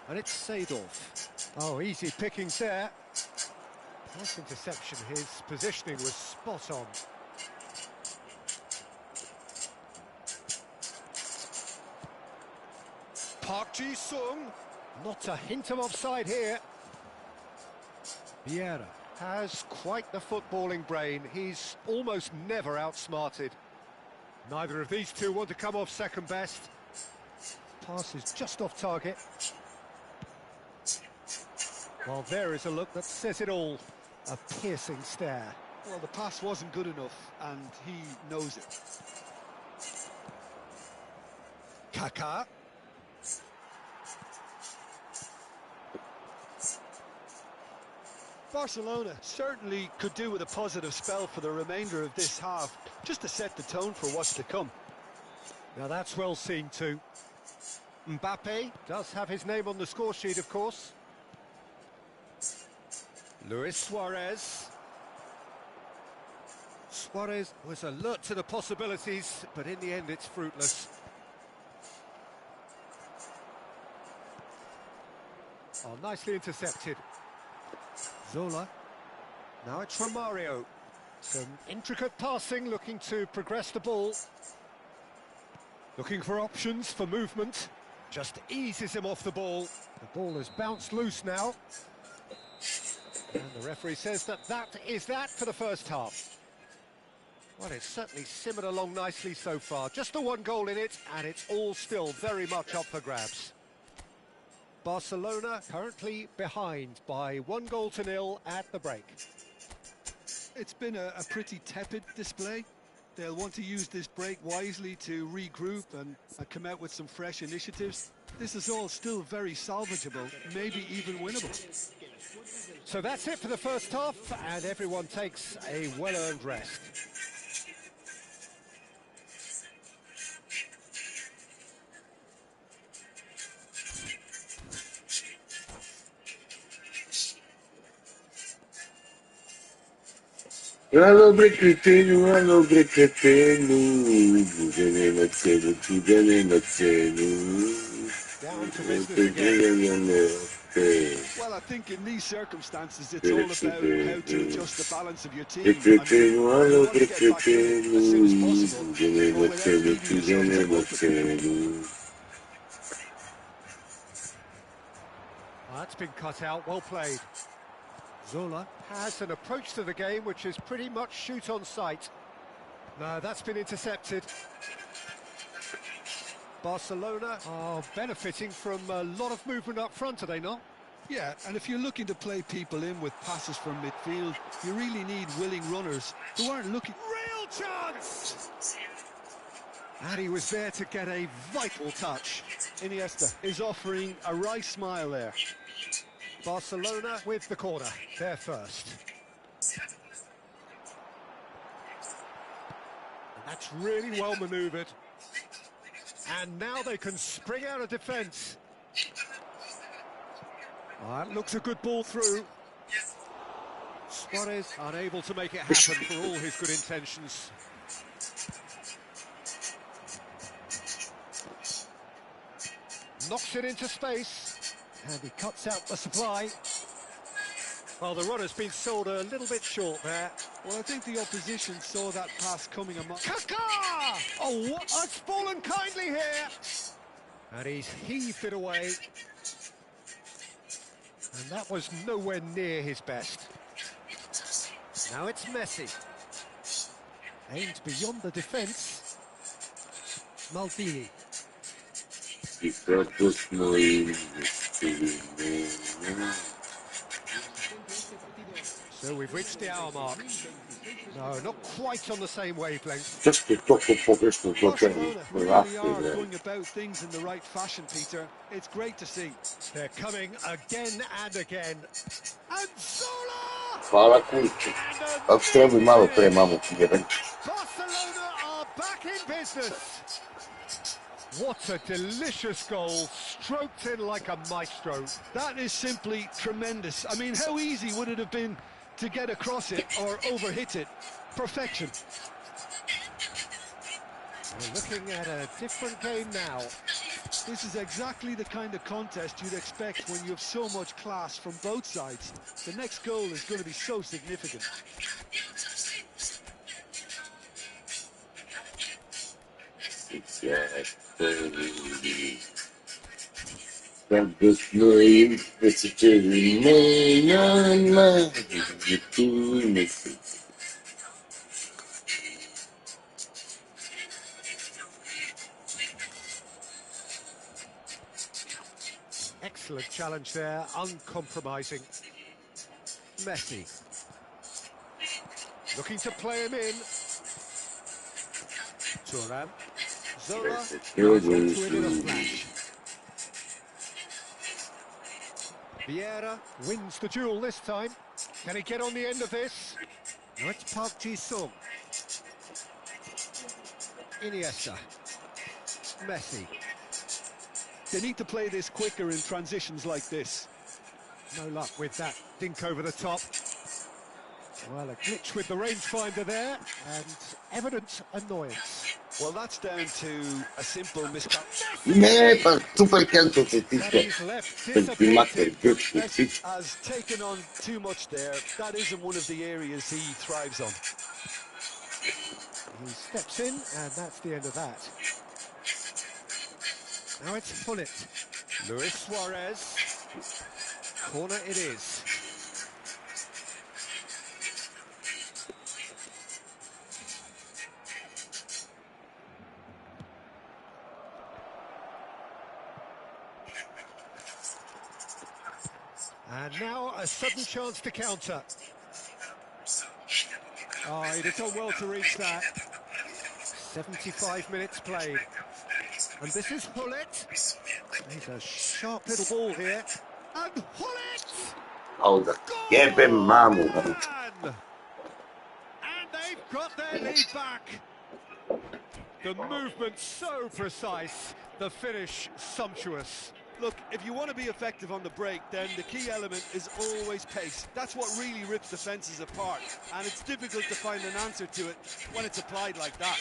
And it's Seedorf. Oh, easy pickings there. Nice interception. His positioning was spot on. Park Ji-sung. Not a hint of offside here. Vieira. has quite the footballing brain. He's almost never outsmarted. Neither of these two want to come off second best. Pass is just off target. Well, there is a look that says it all. A piercing stare. Well, the pass wasn't good enough, and he knows it. Kaká. Barcelona certainly could do with a positive spell for the remainder of this half, just to set the tone for what's to come. Now that's well seen too. Mbappe does have his name on the score sheet, of course. Luis Suarez. Suarez was alert to the possibilities, but in the end it's fruitless. Oh, nicely intercepted. Zola. Now it's Romario. Some intricate passing, looking to progress the ball. Looking for options for movement. Just eases him off the ball. The ball has bounced loose now. And the referee says that is that for the first half. Well, it's certainly simmered along nicely so far. Just the one goal in it, and it's all still very much up for grabs. Barcelona currently behind by 1-0 at the break. It's been a pretty tepid display. They'll want to use this break wisely to regroup and come out with some fresh initiatives. This is all still very salvageable, maybe even winnable. So that's it for the first half, and everyone takes a well-earned rest. Hello, Brecretino, hello, Brecretino. Down to business again. Well, I think in these circumstances, it's all about how to adjust the balance of your team. I mean, Brecretino, you hello, want to get back in as soon as possible, but without leaving yourself open. That's been cut out, well played. Zola has an approach to the game which is pretty much shoot on sight. No, that's been intercepted. Barcelona are benefiting from a lot of movement up front, are they not? Yeah, and if you're looking to play people in with passes from midfield, you really need willing runners who aren't looking... Real chance! And he was there to get a vital touch. Iniesta is offering a wry smile there. Barcelona with the corner, they're first. And that's really well manoeuvred. And now they can spring out of defence. That looks a good ball through. Suarez unable to make it happen for all his good intentions. Knocks it into space. And he cuts out the supply. Well, the runner's been sold a little bit short there. Well, I think the opposition saw that pass coming a mile. Kaká! Oh, what a fallen kindly here! And he's heaved it away. And that was nowhere near his best. Now it's Messi. Aimed beyond the defence. Maldini. So we've reached the hour mark. No, not quite on the same wavelength. Barcelona really are going about things in the right fashion, Peter. It's great to see. They're coming again and again. And Zola! Hvala kući. Ako se treba malo pre, mamu jedan. Barcelona are back in business. What a delicious goal, stroked in like a maestro. That is simply tremendous. I mean, how easy would it have been to get across it or overhit it? Perfection. We're looking at a different game now. This is exactly the kind of contest you'd expect when you have so much class from both sides. The next goal is going to be so significant. Quando noi succede non tu ne sei. Excellent challenge there, uncompromising. Messi. Looking to play him in. Thuram. Zola comes onto it in a flash. Vieira wins the duel this time. Can he get on the end of this? Now it's Park Ji-sung. Iniesta. Messi. They need to play this quicker in transitions like this. No luck with that dink over the top. Well, a glitch with the rangefinder there, and evident annoyance. Well, that's down to a simple Tu perché hanno sentito per filmare Messi has taken on too much there. That isn't one of the areas he thrives on. He steps in, and that's the end of that. Now it's Pullet. Luis Suarez. Corner it is. And now a sudden chance to counter. Oh, he'd have done well to reach that. 75 minutes played. And this is Hullet. He's a sharp little ball here. And Hullet! Oh, yeah, ben mamu. And they've got their lead back. The movement so precise, the finish sumptuous. Look, if you want to be effective on the break, then the key element is always pace. That's what really rips defences apart, and it's difficult to find an answer to it when it's applied like that.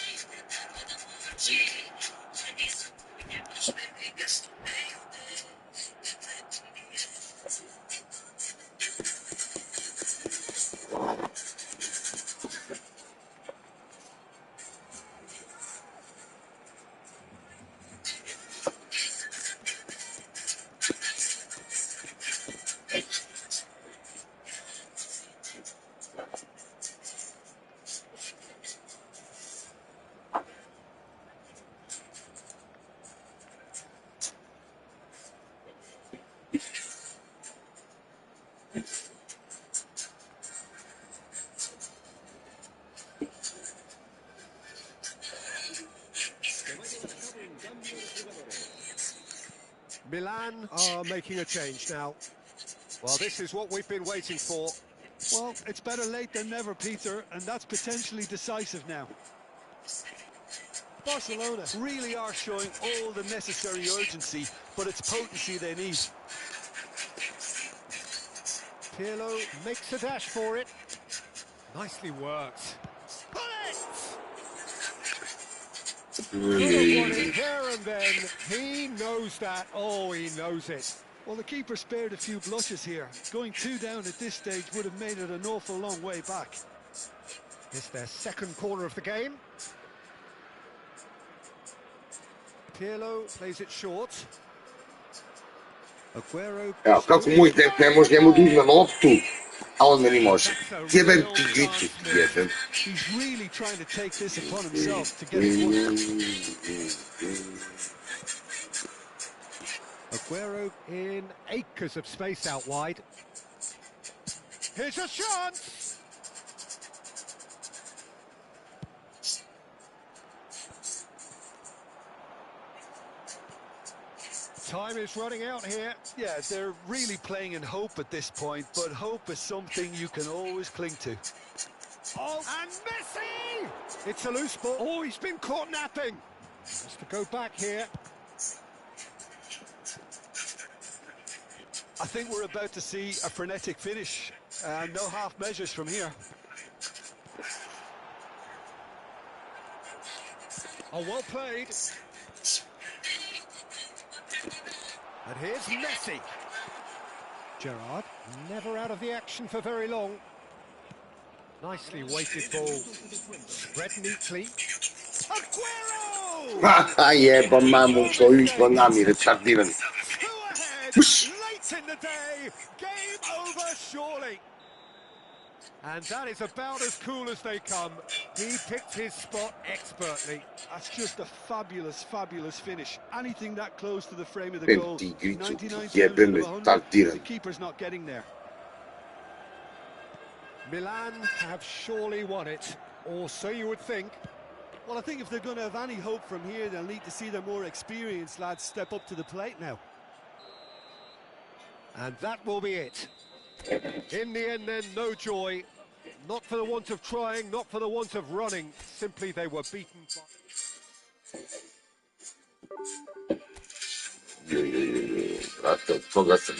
Milan are making a change now. Well, this is what we've been waiting for. Well, it's better late than never, Peter, and that's potentially decisive now. Barcelona really are showing all the necessary urgency, but it's potency they need. Pirlo makes a dash for it. Nicely worked. Could have won it there and then. He knows that. Oh, he knows it. Well, the keeper spared a few blushes here. Going 2 down at this stage would have made it an awful long way back. It's their second corner of the game. Pirlo plays it short. Aguero. Evo, kako mój temp ne možemo da uzmemo loptu, a on meni može. Jebem ti džicu, jebem. He's really trying to take this upon himself to get it one. Aguero in acres of space out wide. Here's a chance! Time is running out here. Yeah, they're really playing in hope at this point, but hope is something you can always cling to. Oh, and Messi! It's a loose ball. Oh, he's been caught napping. Has to go back here. I think we're about to see a frenetic finish. No half measures from here. Oh, well played. And here's Messi. Gerrard, never out of the action for very long. Nicely weighted ball. Spread neatly. Aguero! Jebam mamu, to jutro namire, čardivan. Two ahead. ahead. Whoosh. Late in the day. Game over, surely. And that is about as cool as they come. He picked his spot expertly. That's just a fabulous, fabulous finish. Anything that close to the frame of the Benim goal, tigri 99 çok times out of yebemi 100, takdiren. the keeper's not getting there. Milan have surely won it, or so you would think. Well, I think if they're going to have any hope from here, they'll need to see their more experienced lads step up to the plate now. And that will be it. In the end then, no joy. Not for the want of trying, not for the want of running. Simply they were beaten by... Hatta togasın.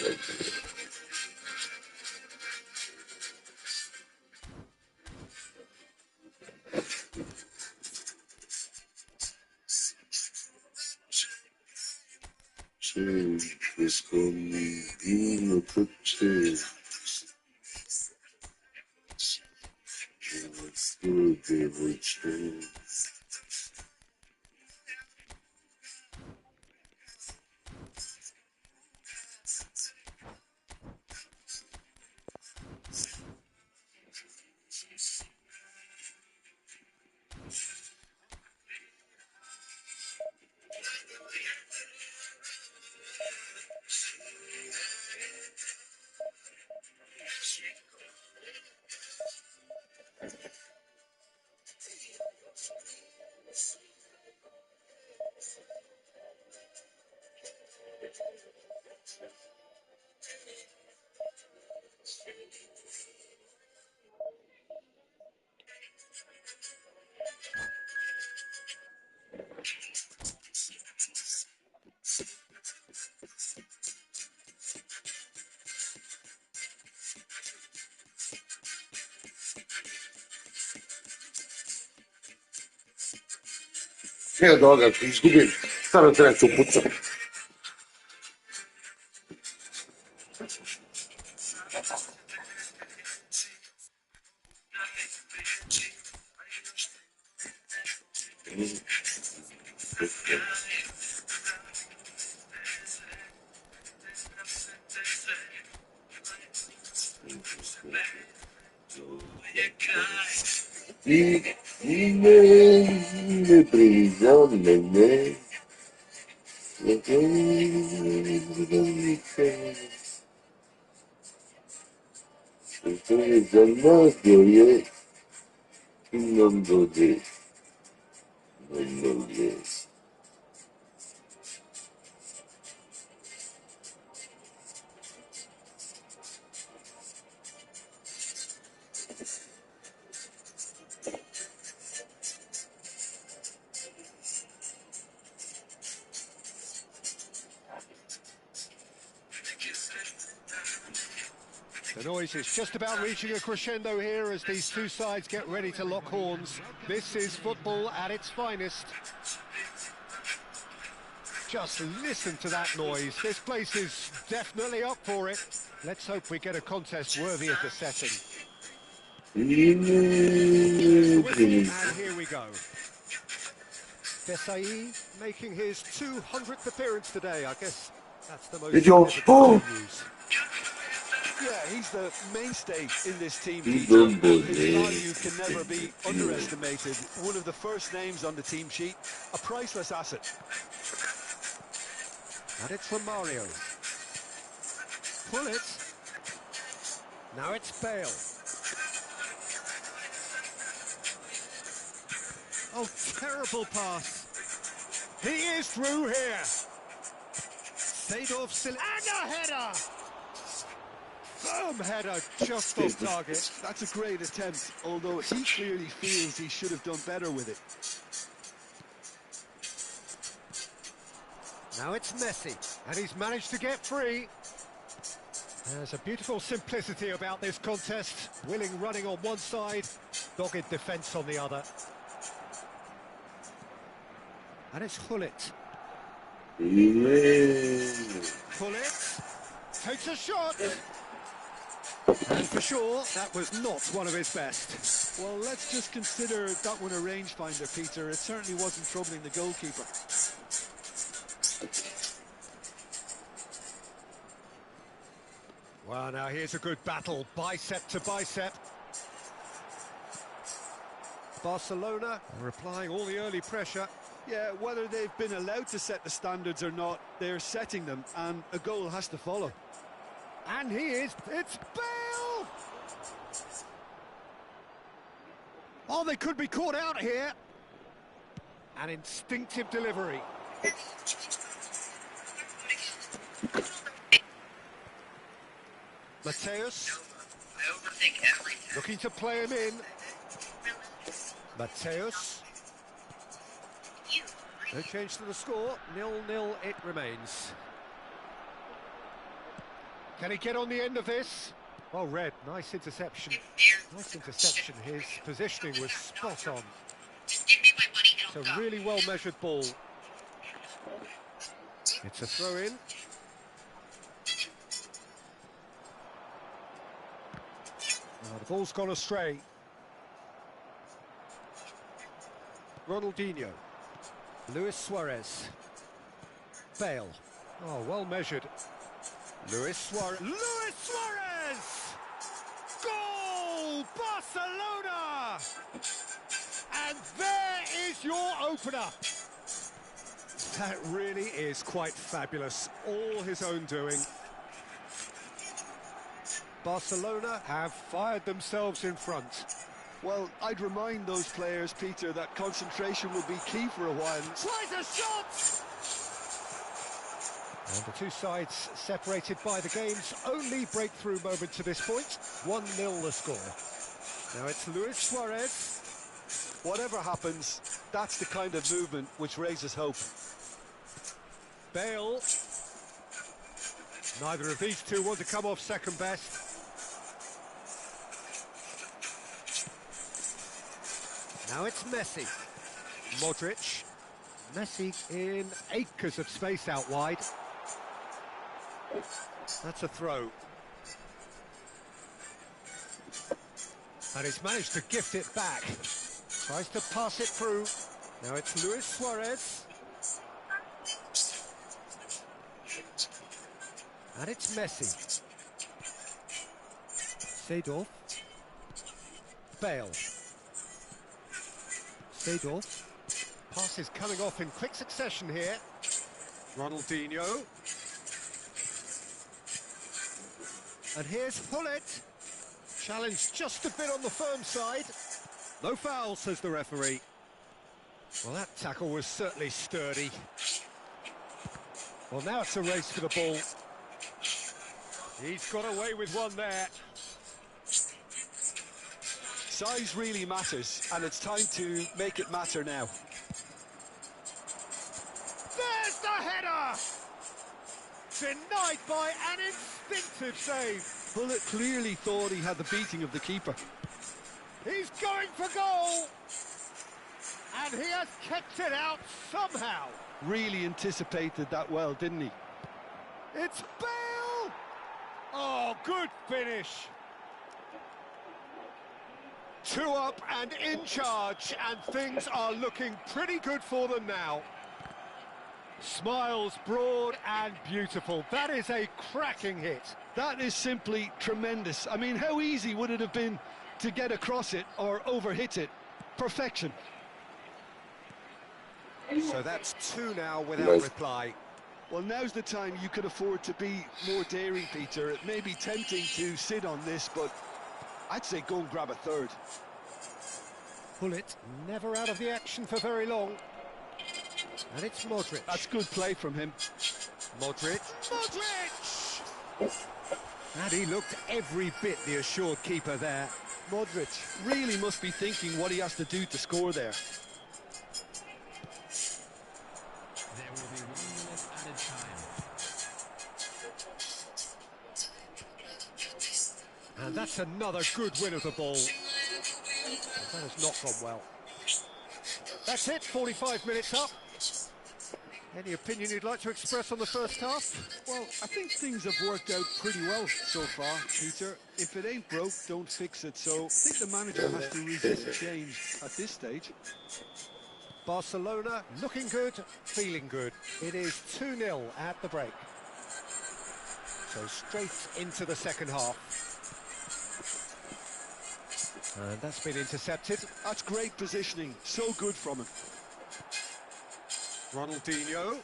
It's going to be Io do izgubim. Stvarno treba ću pucati. Ne previsione, ne. Zammaz diye non dodi, non dodi. The noise is just about reaching a crescendo here as these two sides get ready to lock horns. This is football at its finest. Just listen to that noise. This place is definitely up for it. Let's hope we get a contest worthy of the setting. And here we go. Desai making his 200th appearance today. I guess that's the most significant news. Yeah, he's the mainstay in this team, Peter. His value can never be underestimated. One of the first names on the team sheet, a priceless asset. And it's from Mario. Pull it. Now it's Bale. Oh, terrible pass. He is through here. Seedorf still... And a header! Firm header, just off target. That's a great attempt, although he clearly feels he should have done better with it. Now it's Messi, and he's managed to get free. There's a beautiful simplicity about this contest. Willing running on one side, dogged defence on the other. And it's Hullet. Hullet takes a shot. And for sure, that was not one of his best. Well, let's just consider that one a rangefinder, Peter. It certainly wasn't troubling the goalkeeper. Well, now here's a good battle, bicep to bicep. Barcelona are applying all the early pressure. Yeah, whether they've been allowed to set the standards or not, they're setting them, and a goal has to follow. And it's Bale! Oh, they could be caught out here. An instinctive delivery. Mateus. Looking to play him in. Mateus. No change to the score. 0-0 it remains. Can he get on the end of this? Well read, nice interception. Nice interception, his positioning was spot on. It's a really well-measured ball. It's a throw-in. The ball's gone astray. Ronaldinho. Luis Suarez. Bale. Oh, well measured. Luis Suarez. Luis Suarez! Goal! Barcelona! And there is your opener. That really is quite fabulous. All his own doing. Barcelona have fired themselves in front. Well, I'd remind those players, Peter, that concentration will be key for a while. Tries a shot! And the two sides separated by the game's only breakthrough moment to this point. 1-0 the score. Now it's Luis Suarez. Whatever happens, that's the kind of movement which raises hope. Bale. Neither of these two want to come off second best. Now it's Messi. Modric. Messi in acres of space out wide. That's a throw. And he's managed to gift it back. Tries to pass it through. Now it's Luis Suarez. And it's Messi. Seedorf. Bale. Seedorf. Passes coming off in quick succession here. Ronaldinho. And here's Hullet. Challenged just a bit on the firm side. No foul, says the referee. Well, that tackle was certainly sturdy. Well, now it's a race for the ball. He's got away with one there. Size really matters, and it's time to make it matter now. There's the header! Denied by an instinctive save. Hullet clearly thought he had the beating of the keeper. He's going for goal! And he has kept it out somehow. Really anticipated that well, didn't he? It's Bale! Oh, good finish. 2 up and in charge, and things are looking pretty good for them now. Smiles broad and beautiful. That is a cracking hit. That is simply tremendous. I mean, how easy would it have been to get across it or overhit it? Perfection. So that's 2 now without reply. Well, now's the time you could afford to be more daring, Peter. It may be tempting to sit on this, but I'd say go and grab a third. Hullet never out of the action for very long. And it's Modric. That's good play from him. Modric. Modric! And he looked every bit the assured keeper there. Modric really must be thinking what he has to do to score there. There will be 1 minute added time. And that's another good win of the ball. That has not gone well. That's it, 45 minutes up. Any opinion you'd like to express on the first half? Well, I think things have worked out pretty well so far, Peter. If it ain't broke, don't fix it. So I think the manager has to resist change at this stage. Barcelona looking good, feeling good. It is 2-0 at the break. So straight into the second half. And that's been intercepted. That's great positioning, so good from him. Ronaldinho.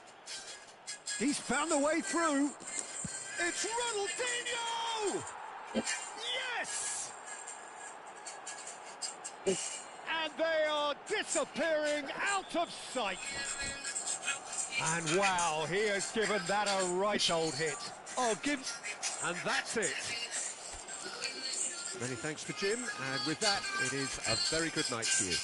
He's found the way through. It's Ronaldinho! Yes! And they are disappearing out of sight. And wow, he has given that a right old hit. Oh, Gibbs. And that's it. Many thanks to Jim, and with that, it is a very good night to you.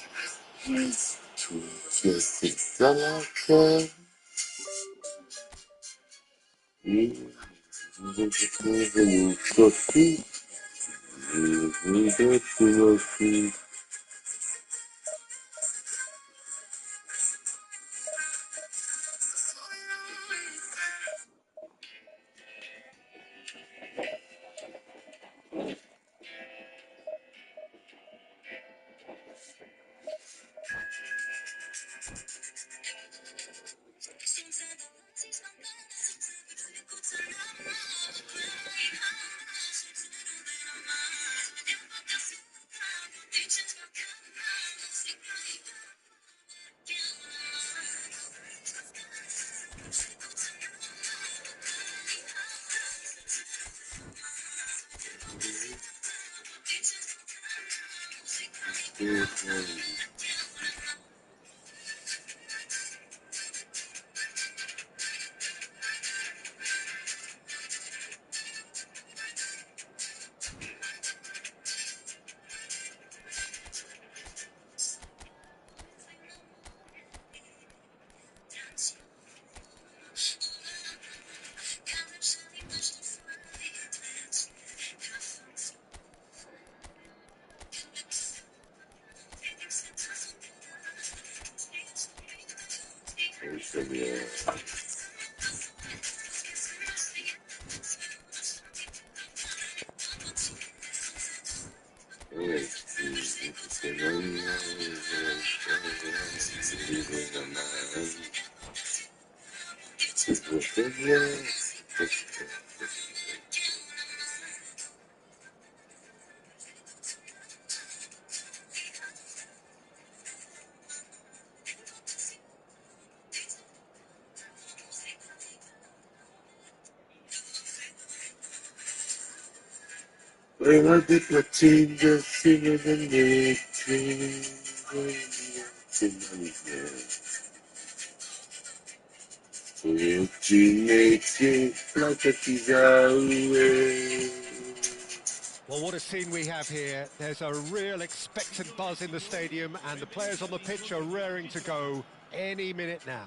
Well, what a scene we have here. There's a real expectant buzz in the stadium, and the players on the pitch are raring to go any minute now.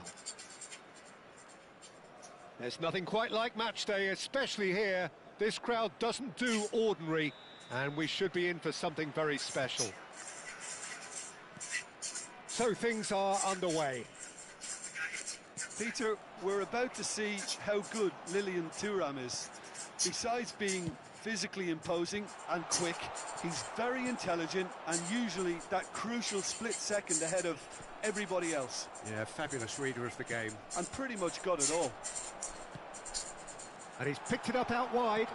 There's nothing quite like match day, especially here. This crowd doesn't do ordinary, and we should be in for something very special. So things are underway. Peter, we're about to see how good Lilian Thuram is. Besides being physically imposing and quick, he's very intelligent and usually that crucial split second ahead of everybody else. Yeah, fabulous reader of the game. And pretty much got it all. And he's picked it up out wide.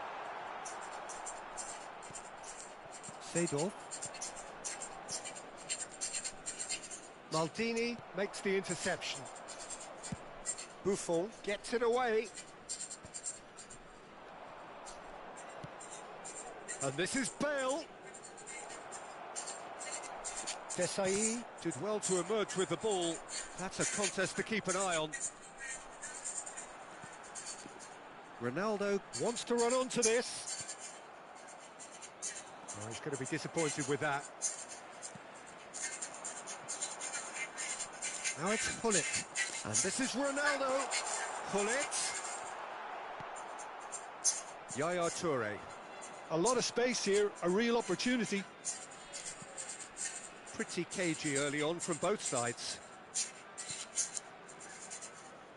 Seedorf. Maldini makes the interception. Buffon gets it away. And this is Bale. Desailly did well to emerge with the ball. That's a contest to keep an eye on. Ronaldo wants to run onto this. Oh, he's going to be disappointed with that. Now it's Gullit. And this is Ronaldo. Gullit. Yaya Toure. A lot of space here, a real opportunity. Pretty cagey early on from both sides.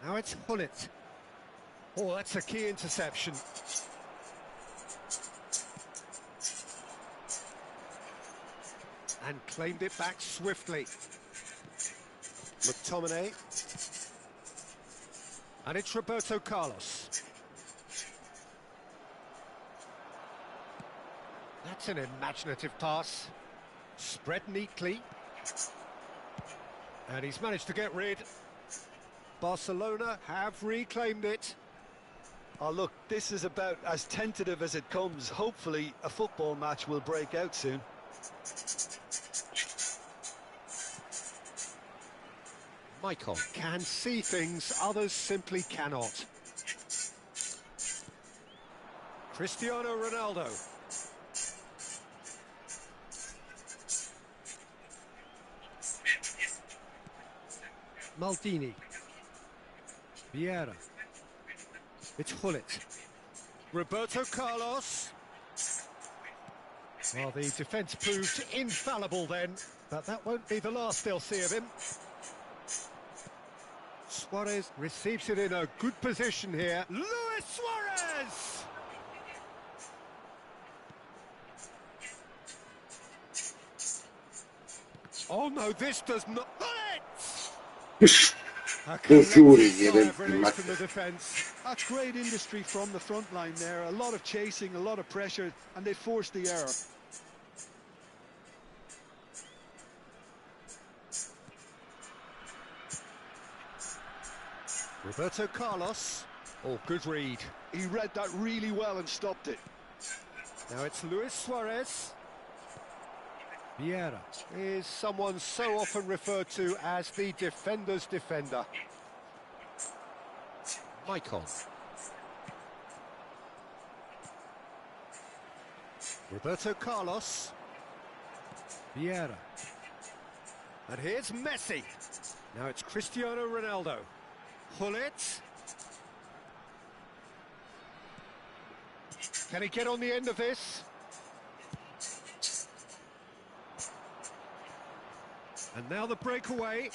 Now it's Gullit. Oh, that's a key interception. And claimed it back swiftly. McTominay. And it's Roberto Carlos. That's an imaginative pass. Spread neatly. And he's managed to get rid. Barcelona have reclaimed it. Oh, look, this is about as tentative as it comes. Hopefully, a football match will break out soon. Michael can see things others simply cannot. Cristiano Ronaldo. Maldini. Vieira. It's Hullet. Roberto Carlos. Well, the defence proved infallible then, but that won't be the last they'll see of him. Suarez receives it in a good position here. Luis Suarez! Oh no, this does not... A collective sigh of relief from the defence. That's great industry from the front line there. A lot of chasing, a lot of pressure, and they forced the error. Roberto Carlos. Oh, good read. He read that really well and stopped it. Now it's Luis Suarez. Vieira is someone so often referred to as the defender's defender. Michael. Roberto Carlos. Vieira. And here's Messi. Now it's Cristiano Ronaldo. Hullet. Can he get on the end of this? And now the breakaway.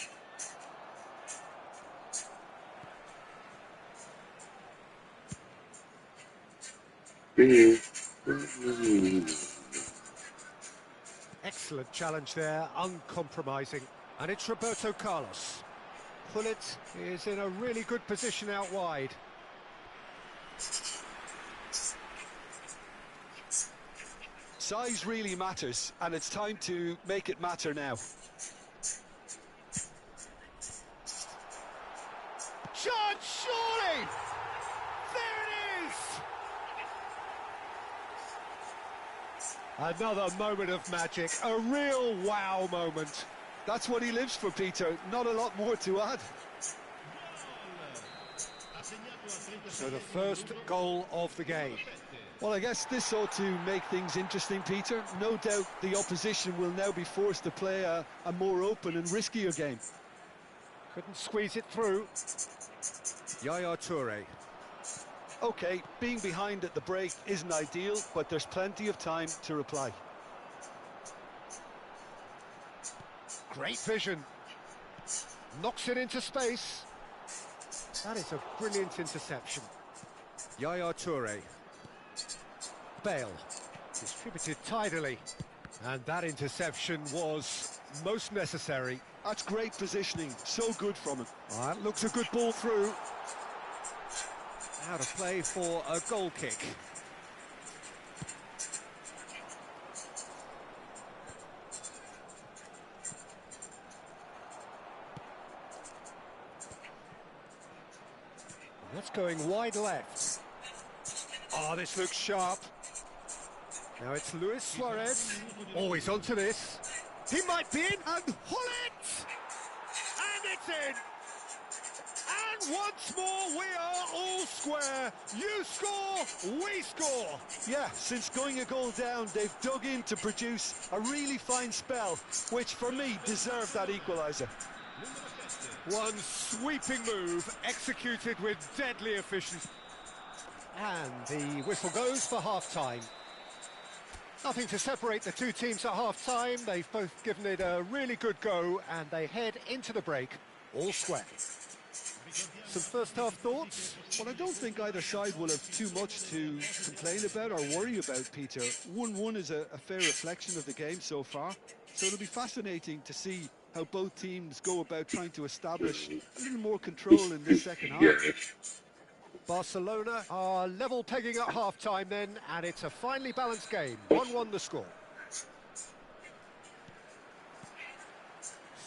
Excellent challenge there, uncompromising. And it's Roberto Carlos. Hullet is in a really good position out wide. Size really matters, and it's time to make it matter now. Shot, surely! There it is! Another moment of magic, a real wow moment. That's what he lives for, Peter. Not a lot more to add. So the first goal of the game. Well, I guess this ought to make things interesting, Peter. No doubt the opposition will now be forced to play a more open and riskier game. Couldn't squeeze it through. Yaya Toure. OK, being behind at the break isn't ideal, but there's plenty of time to reply. Great vision. Knocks it into space. That is a brilliant interception. Yaya Toure. Bale. Distributed tidily. And that interception was most necessary. That's great positioning. So good from him. That looks a good ball through. Out of play for a goal kick. That's going wide left. Oh, this looks sharp. Now it's Luis Suarez. Oh, he's onto this. He might be in, and Hullet! And it's in! And once more, we are all square. You score, we score. Yeah, since going a goal down, they've dug in to produce a really fine spell, which for me deserved that equaliser. One sweeping move, executed with deadly efficiency. And the whistle goes for half-time. Nothing to separate the two teams at half-time. They've both given it a really good go, and they head into the break all square. Some first-half thoughts? Well, I don't think either side will have too much to complain about or worry about, Peter. 1-1 is a fair reflection of the game so far, so it'll be fascinating to see how both teams go about trying to establish a little more control in this second half. Barcelona are level pegging at half-time then, and it's a finely balanced game. 1-1 the score.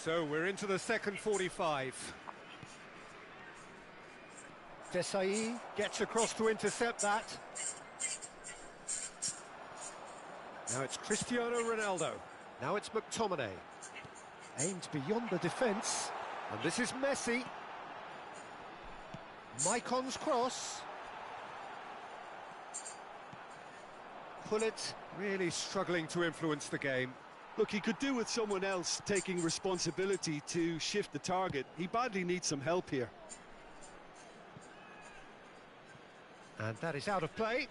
So we're into the second 45. Desailly gets across to intercept that. Now it's Cristiano Ronaldo. Now it's McTominay. Aimed beyond the defence. And this is Messi. Maicon's cross. Pullet really struggling to influence the game. Look, he could do with someone else taking responsibility to shift the target. He badly needs some help here. And that is out of play.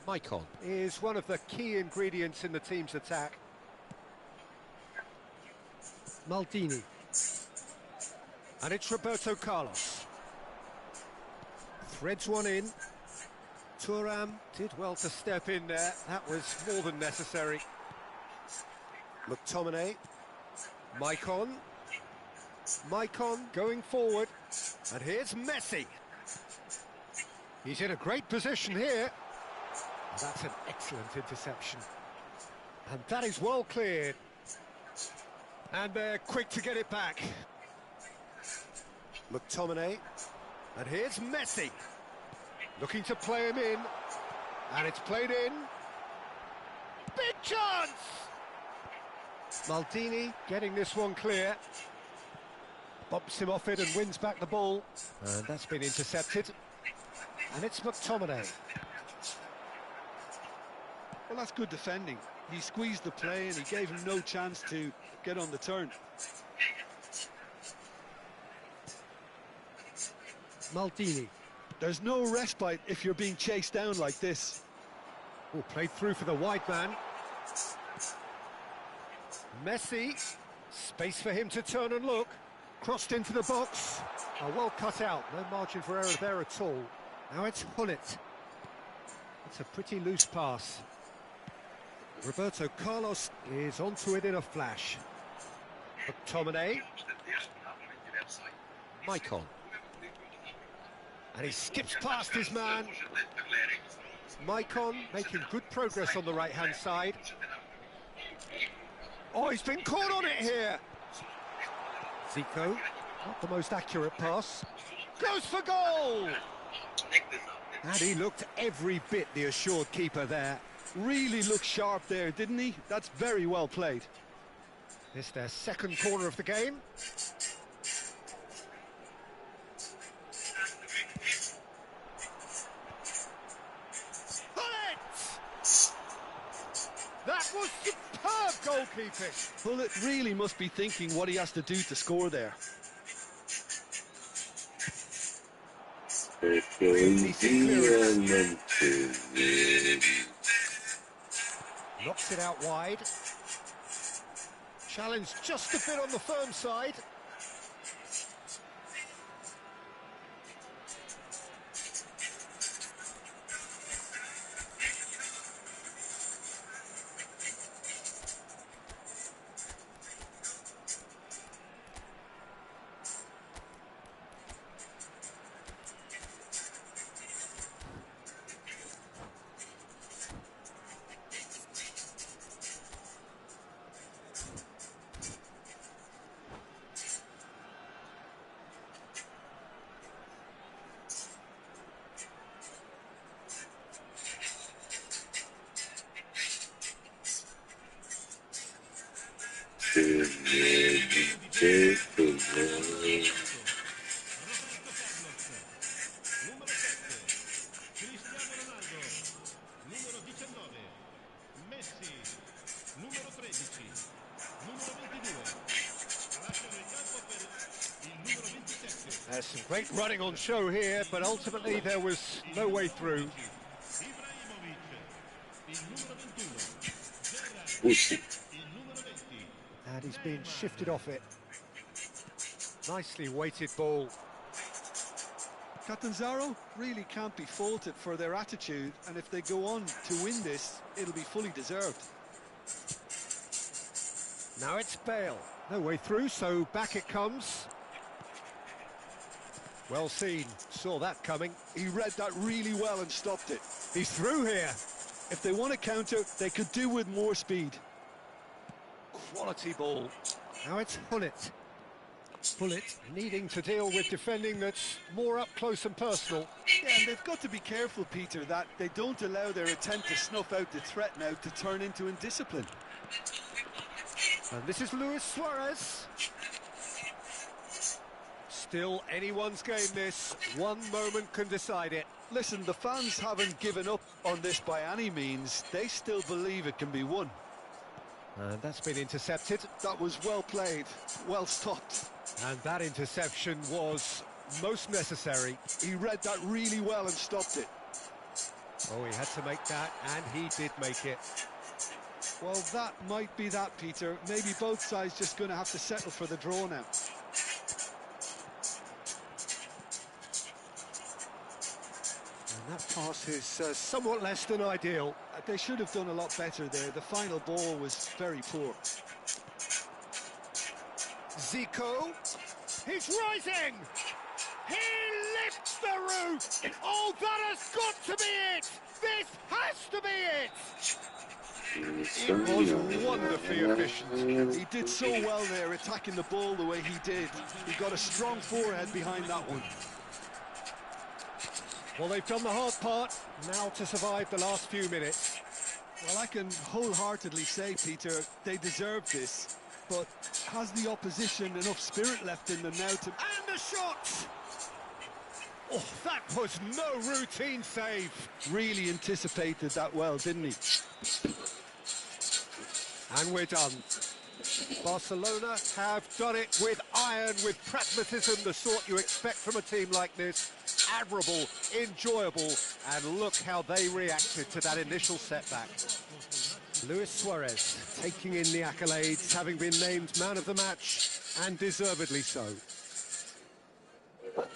Maicon is one of the key ingredients in the team's attack. Maldini. And it's Roberto Carlos. Threads one in. Thuram did well to step in there. That was more than necessary. McTominay. Maicon. Maicon going forward. And here's Messi. He's in a great position here. That's an excellent interception. And that is well cleared. And they're quick to get it back. McTominay. And here's Messi. Looking to play him in. And it's played in. Big chance! Maldini getting this one clear. Bumps him off it and wins back the ball. And that's been intercepted. And it's McTominay. Well, that's good defending. He squeezed the play and he gave him no chance to get on the turn. Maldini. There's no respite if you're being chased down like this. Oh, played through for the wide man. Messi. Space for him to turn and look. Crossed into the box. Oh, well cut out. No margin for error there at all. Now it's Hullet. It's a pretty loose pass. Roberto Carlos is onto it in a flash. McTominay. Maicon. And he skips past his man. Maicon making good progress on the right-hand side. Oh, he's been caught on it here. Zico, not the most accurate pass. Goes for goal! And he looked every bit the assured keeper there. Really looked sharp there, didn't he? That's very well played. It's their second corner of the game. That was superb goalkeeping. Pullet really must be thinking what he has to do to score there. Knocks it out wide. Challenge just a bit on the firm side. There's some great running on show here, but ultimately there was no way through. And he's been shifted off it. Nicely weighted ball. Catanzaro really can't be faulted for their attitude, and if they go on to win this, it'll be fully deserved. Now it's Bale. No way through, so back it comes. Well seen. Saw that coming. He read that really well and stopped it. He's through here. If they want to counter, they could do with more speed. Quality ball. Now it's Pullet. Pullet needing to deal with defending that's more up close and personal. Yeah, and they've got to be careful, Peter, that they don't allow their attempt to snuff out the threat now to turn into indiscipline. And this is Luis Suarez. Still anyone's game this. One moment can decide it. Listen, the fans haven't given up on this by any means. They still believe it can be won. And that's been intercepted. That was well played, well stopped. And that interception was most necessary. He read that really well and stopped it. Oh, he had to make that, and he did make it. Well, that might be that, Peter. Maybe both sides just going to have to settle for the draw now. And that pass is somewhat less than ideal. They should have done a lot better there. The final ball was very poor. Zico, he's rising! He lifts the roof! Oh, that has got to be it! This has to be it! It was wonderfully efficient. He did so well there, attacking the ball the way he did. He got a strong forehead behind that one. Well, they've done the hard part, now to survive the last few minutes. Well, I can wholeheartedly say, Peter, they deserve this. But has the opposition enough spirit left in them now to... And the shot! Oh, that was no routine save. Really anticipated that well, didn't he? And we're done. Barcelona have done it with iron, with pragmatism, the sort you expect from a team like this. Admirable, enjoyable, and look how they reacted to that initial setback. Luis Suarez taking in the accolades, having been named man of the match, and deservedly so.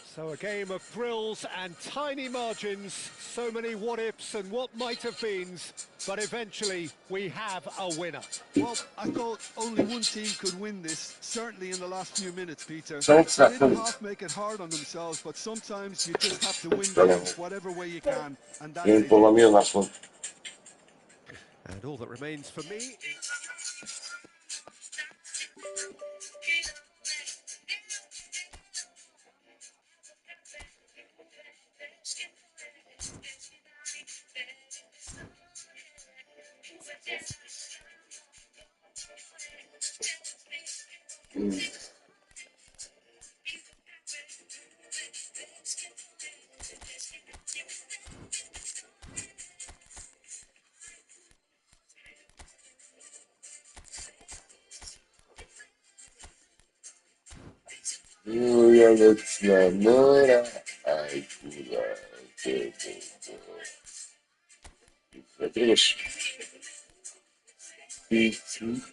So a game of thrills and tiny margins, so many what-ifs and what-might-have-beens, but eventually we have a winner. Well, I thought only one team could win this, certainly in the last few minutes, Peter. So They didn't half make it hard on themselves, but sometimes you just have to win games whatever way you can, and that's Bien it. por la mía last one. And all that remains for me is... Julia looks enamora. Ay, Julia. Petrus.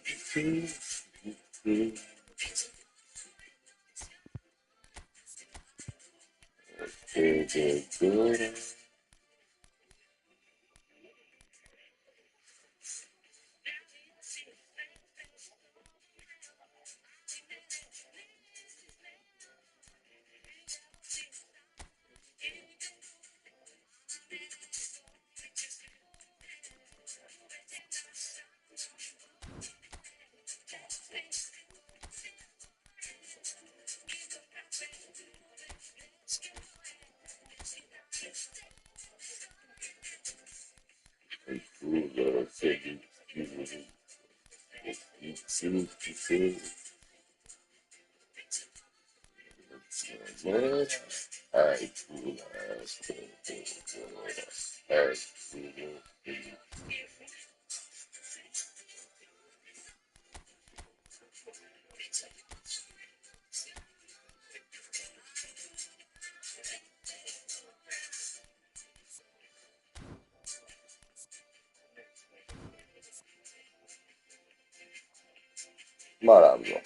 Maravilha.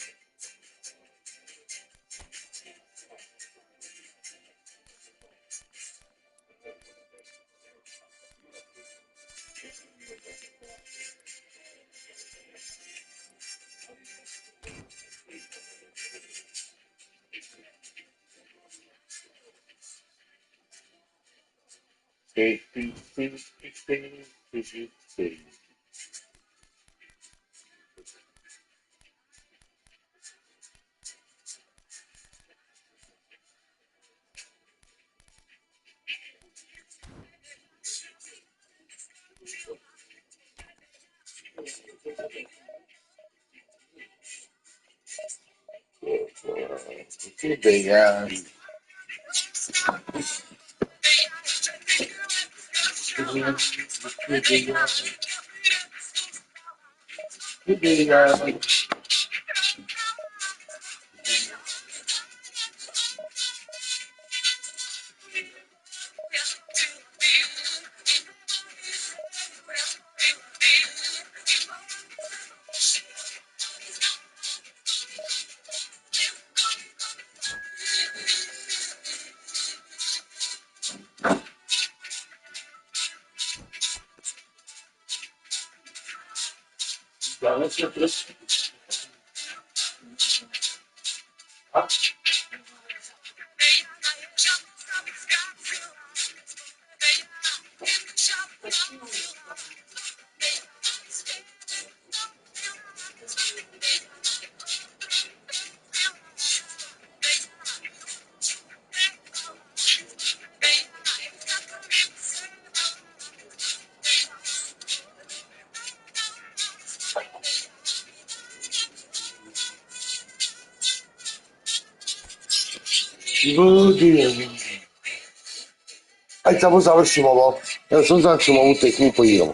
Aj tam završimo, ja som završil ovu techniku igram.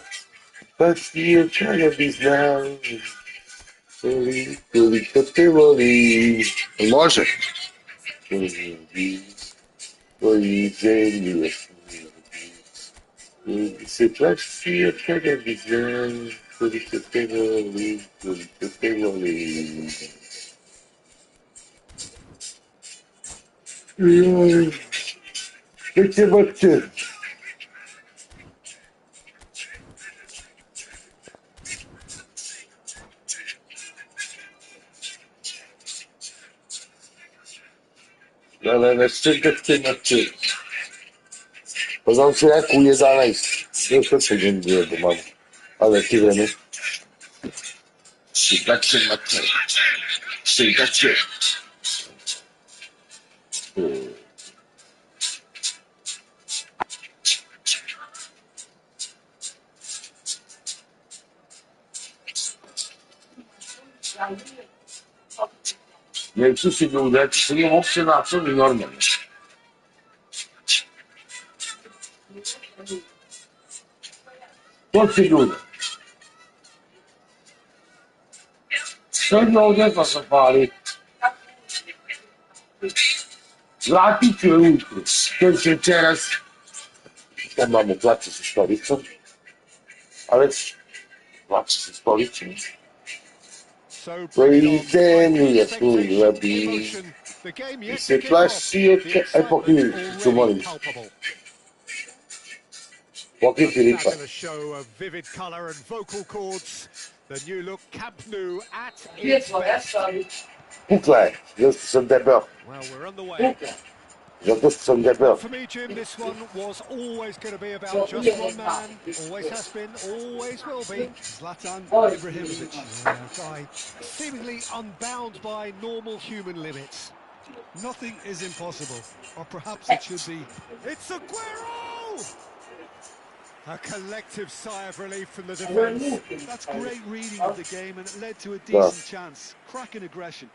Pastije čaja bi znao, koliko te voli. Može? Tvoji zemlji se pastije čaja bi znao, koliko te voli, koliko te voli. Što će bače? Ne, čekajte na če. Poznam se jako u 11. Još što se gen bio do mama. Ale ti vreme. Šigače mače. Šigače. Neću si ga udati, sam imam uopće način i normalno. To si ljude. Sad je ovdje pa se pali. Vratit ću je ujutru. To će večeras. Kad imamo plaće sa stolicom. A već plaće sa stolicom. Tvoji zemlje služila bi. I se plaši od pokrivi, ću molim. Pokrivi Filipa. Pukla je, zato što sam debel. Zato što sam debel. For me, Jim, this one was always going to be about just one man. Always has been, always will be. Zlatan Ibrahimovic, A guy seemingly unbound by normal human limits. nothing is impossible, or perhaps it should be. It's Aguero! A collective sigh of relief from the defence. That's great reading of the game, and it led to a decent chance. Cracking aggression.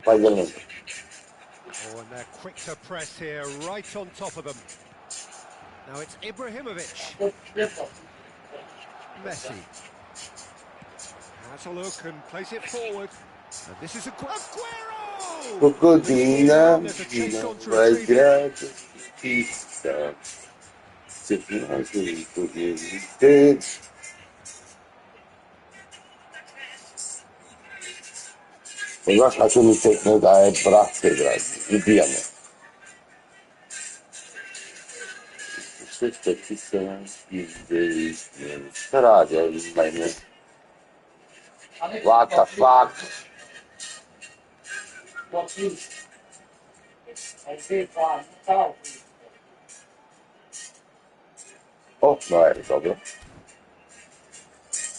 Faydalanın. Oh, and they're quick to press here, right on top of them. Now it's Ibrahimovic. Messi. Has a look and plays it forward. And this is Aguero! Crocodina, mais grato, pista. Se faz o poder ter. Ponieważ na czym tekno daje pracę grać, wybijamy. Wszystko pisane i radia znajmy. What the fuck? O, no je, dobro.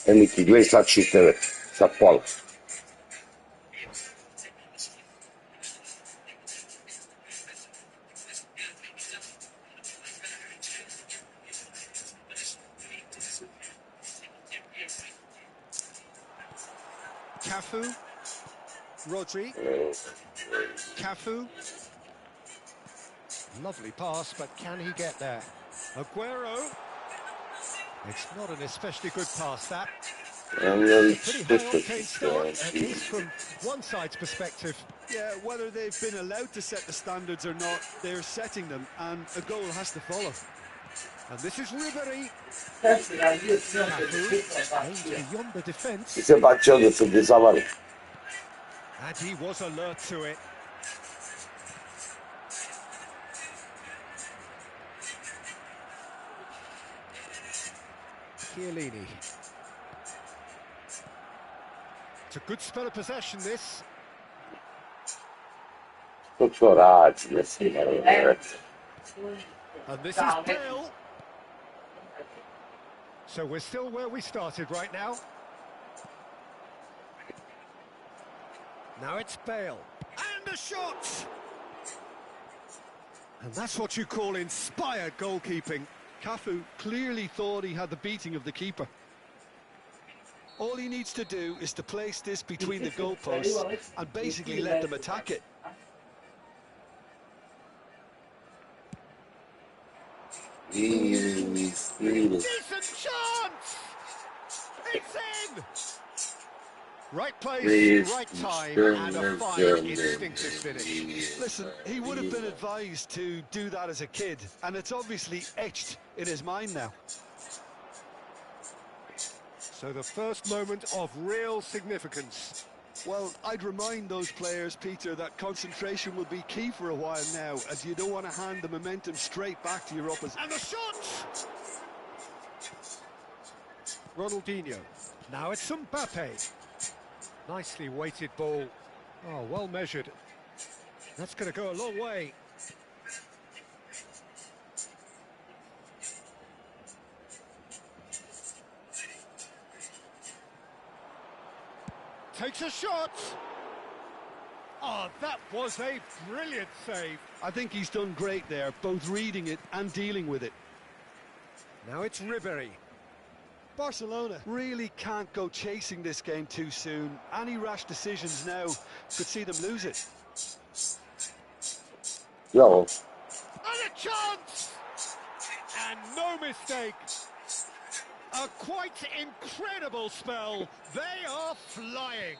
Miki, gledaj sad šuteve, sad pola. Cafu. Rodri. Cafu. Lovely pass, but can he get there? Aguero. It's not an especially good pass, that. Pretty high-octane start, at least from one side's perspective. Yeah, whether they've been allowed to set the standards or not, they're setting them, and a goal has to follow. And this is Ribery. Cafu aims beyond the defence. Se faccio che se desavare. And he was alert to it. Chiellini. It's a good spell of possession, this. Tutto razzi, sì, ragazzi. And this is Bale. So we're still where we started right now. Now it's Bale. And a shot! And that's what you call inspired goalkeeping. Cafu clearly thought he had the beating of the keeper. All he needs to do is to place this between the goalposts and basically let them attack it. Decent chance! It's in! Right place, right time, and a fine instinctive finish. Listen, he would have been advised to do that as a kid, and it's obviously etched in his mind now. So the first moment of real significance. Well, I'd remind those players, Peter, that concentration will be key for a while now, as you don't want to hand the momentum straight back to your opposition. And the shot! Ronaldinho. Now it's Mbappe. Nicely weighted ball. Oh, well measured. That's going to go a long way. Takes a shot. Oh, that was a brilliant save. I think he's done great there, both reading it and dealing with it. Now it's Ribery. Barcelona really can't go chasing this game too soon. Any rash decisions now could see them lose it. Yo. And a chance! And no mistake. A quite incredible spell. They are flying.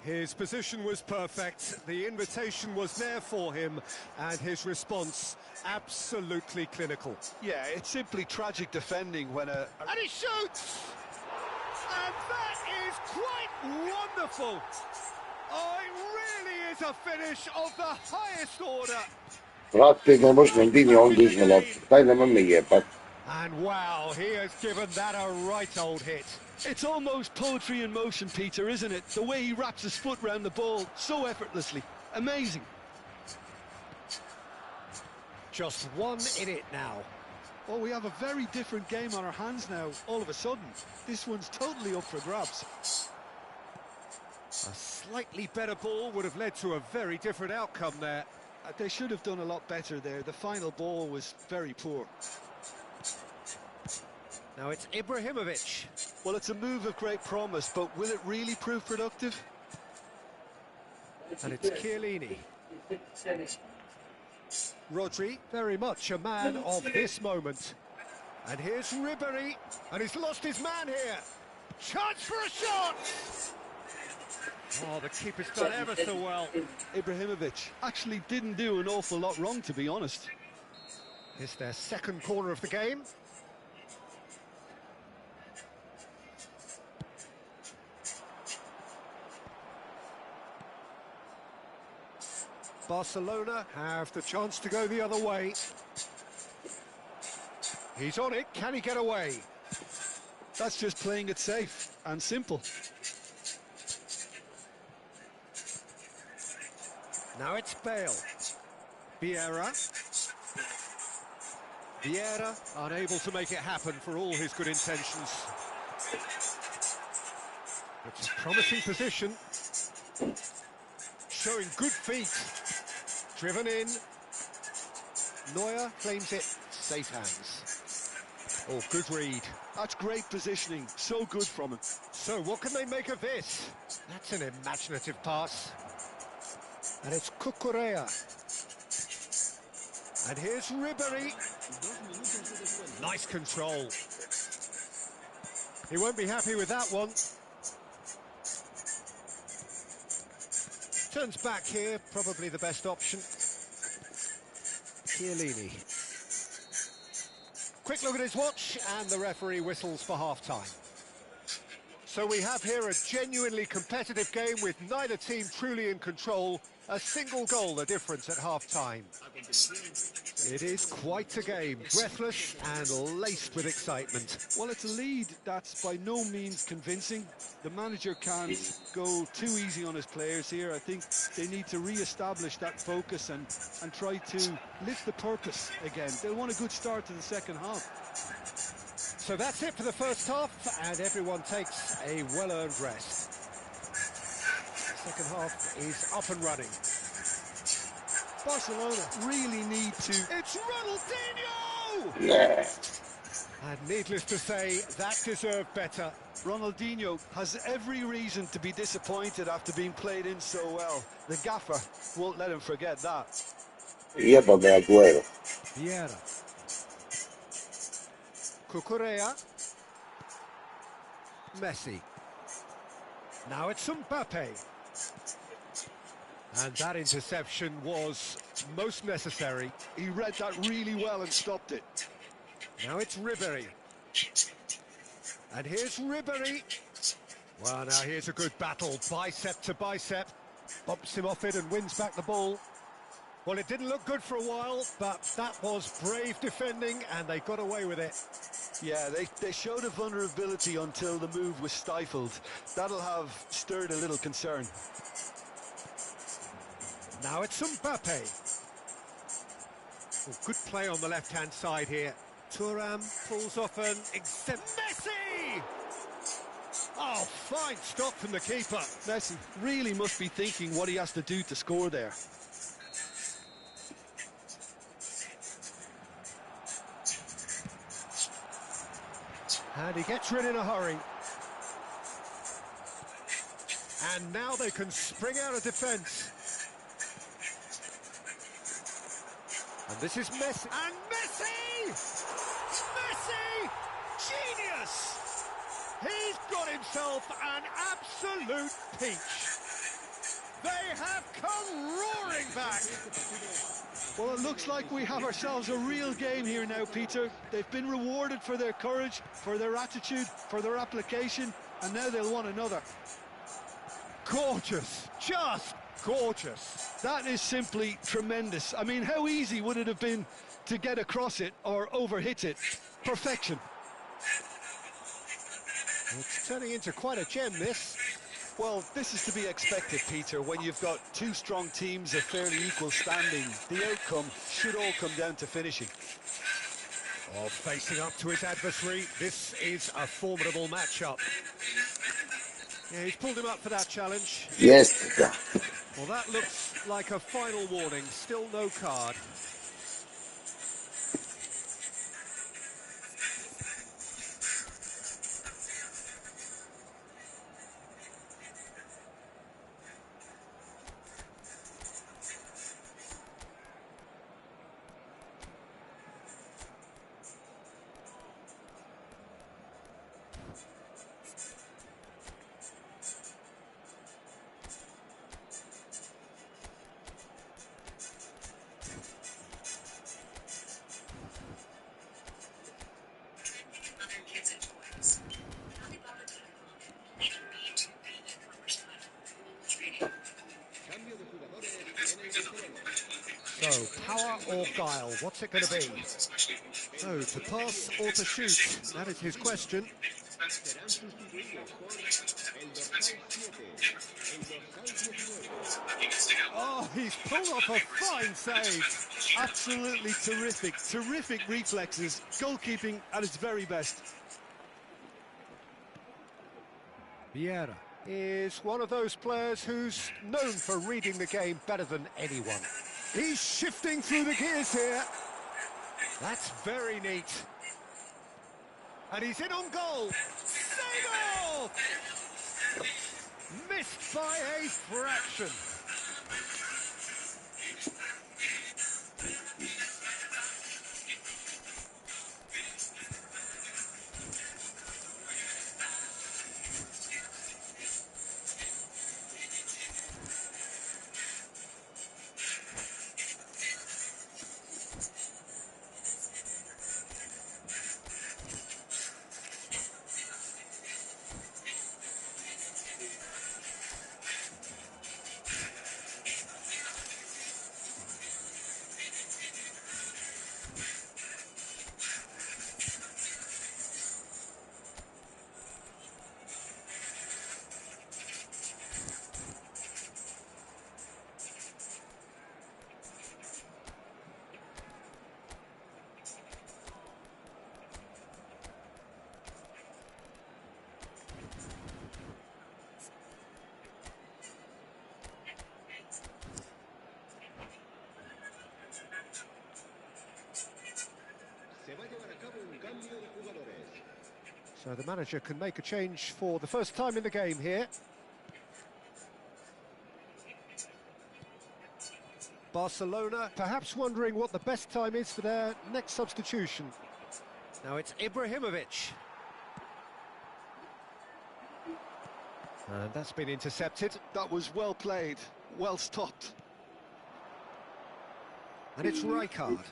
His position was perfect. The invitation was there for him, and his response absolutely clinical. Yeah, it's simply tragic defending when And he shoots! And that is quite wonderful. Oh, it really is a finish of the highest order. Frate, ne možeš Mendini ovdje uzme loptu. Daj nema me jebat. And wow, he has given that a right old hit. It's almost poetry in motion, Peter, isn't it? The way he wraps his foot round the ball so effortlessly. Amazing. Just one in it now. Oh, we have a very different game on our hands now, all of a sudden. This one's totally up for grabs. A slightly better ball would have led to a very different outcome there. They should have done a lot better there. The final ball was very poor. Now it's Ibrahimovic. Well, it's a move of great promise, but will it really prove productive? And it's Chiellini. Rodri, very much a man of this moment. And here's Ribery, and he's lost his man here. Chance for a shot! Oh, the keeper's done ever so well. Ibrahimovic actually didn't do an awful lot wrong, to be honest. It's their second corner of the game. Barcelona have the chance to go the other way. He's on it. Can he get away? That's just playing it safe and simple. Now it's Bale. Vieira. Vieira unable to make it happen for all his good intentions. It's a promising position. Showing good feet. Driven in. Neuer claims it. Safe hands. Oh, good read. That's great positioning. So good from him. So, what can they make of this? That's an imaginative pass. And it's Cucurella. And here's Ribéry. Nice control. He won't be happy with that one. Turns back here, probably the best option. Chiellini. Quick look at his watch, and the referee whistles for half-time. So we have here a genuinely competitive game with neither team truly in control. A single goal the difference at half-time. It is quite a game, breathless and laced with excitement. Well, it's a lead that's by no means convincing. The manager can't go too easy on his players here. I think they need to re-establish that focus and try to lift the purpose again. They'll want a good start to the second half. So that's it for the first half, and everyone takes a well-earned rest. The second half is up and running. Barcelona really need to... It's Ronaldinho! Yeah. And needless to say, that deserved better. Ronaldinho has every reason to be disappointed after being played in so well. The gaffer won't let him forget that. Yeah, but Aguero. Vieira. Cucurella. Messi. Now it's Mbappe. And that interception was most necessary. He read that really well and stopped it. Now it's Ribéry. And here's Ribéry. Well, now here's a good battle, bicep to bicep. Bumps him off it and wins back the ball. Well, it didn't look good for a while, but that was brave defending, and they got away with it. Yeah, they showed a vulnerability until the move was stifled. That'll have stirred a little concern. Now it's Mbappe. Oh, good play on the left-hand side here. Thuram pulls off an Messi! Oh, fine stop from the keeper. Messi really must be thinking what he has to do to score there. And he gets rid in a hurry. And now they can spring out of defence. And this is Messi. And Messi! Messi! Genius! He's got himself an absolute peach. They have come roaring back. Well, it looks like we have ourselves a real game here now, Peter. They've been rewarded for their courage, for their attitude, for their application, and now they'll want another. Gorgeous, just gorgeous. That is simply tremendous. I mean, how easy would it have been to get across it or overhit it? Perfection. It's turning into quite a gem, this. Well, this is to be expected, Peter, when you've got two strong teams of fairly equal standing. The outcome should all come down to finishing. Oh, facing up to his adversary, this is a formidable matchup. Yeah, he's pulled him up for that challenge. Yes. Well, that looks like a final warning, still no card. So, power or guile, what's it going to be? So, to pass or to shoot? That is his question. Oh, he's pulled off a fine save. Absolutely terrific, terrific reflexes. Goalkeeping at its very best. Vieira is one of those players who's known for reading the game better than anyone. He's shifting through the gears here. That's very neat. And he's in on goal. Save off! Missed by a fraction. So the manager can make a change for the first time in the game here. Barcelona perhaps wondering what the best time is for their next substitution. Now it's Ibrahimovic. And that's been intercepted. That was well played, well stopped. And it's Rijkaard.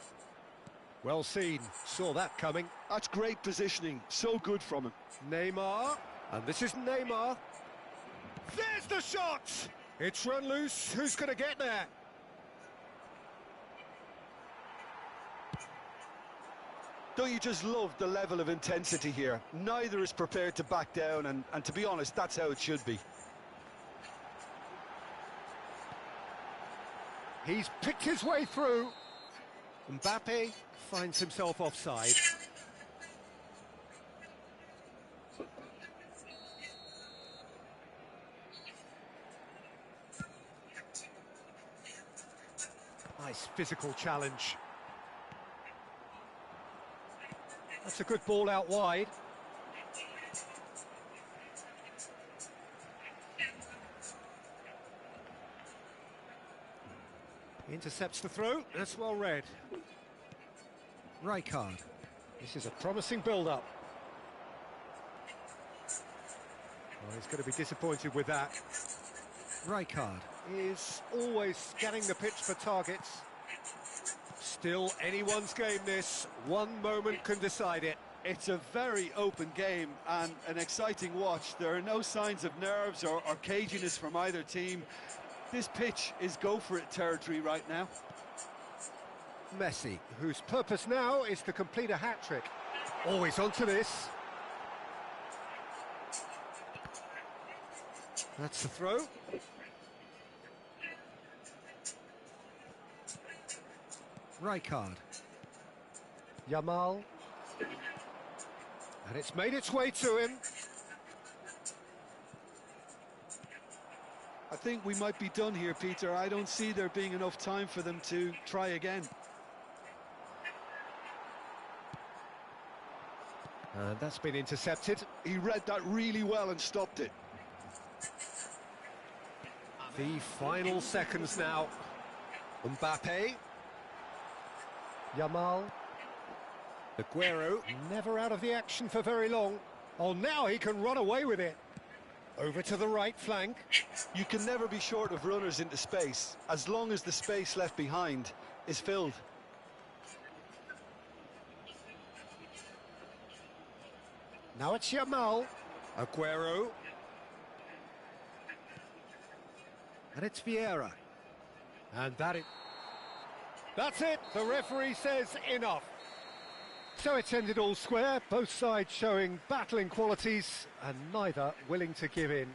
Well seen, saw that coming. That's great positioning, so good from him. Neymar, and this is Neymar. There's the shot! It's run loose, who's going to get there? Don't you just love the level of intensity here? Neither is prepared to back down, and to be honest, that's how it should be. He's picked his way through. Mbappe finds himself offside. Nice physical challenge. That's a good ball out wide. Intercepts the throw, that's well read. Rijkaard. This is a promising build-up. Well, he's going to be disappointed with that. Rijkaard is always scanning the pitch for targets. Still anyone's game this. One moment can decide it. It's a very open game and an exciting watch. There are no signs of nerves or caginess from either team. This pitch is go-for-it territory right now. Messi, whose purpose now is to complete a hat-trick. Always onto this. That's the throw. Rijkaard. Yamal. And it's made its way to him. I think we might be done here, Peter. I don't see there being enough time for them to try again. And that's been intercepted. He read that really well and stopped it. The final seconds now. Mbappe. Yamal. Aguero, never out of the action for very long. Oh, now he can run away with it. Over to the right flank. You can never be short of runners into space, as long as the space left behind is filled. Now it's Yamal. Aguero. And it's Vieira. And that's it. The referee says enough. So it's ended all square, both sides showing battling qualities and neither willing to give in.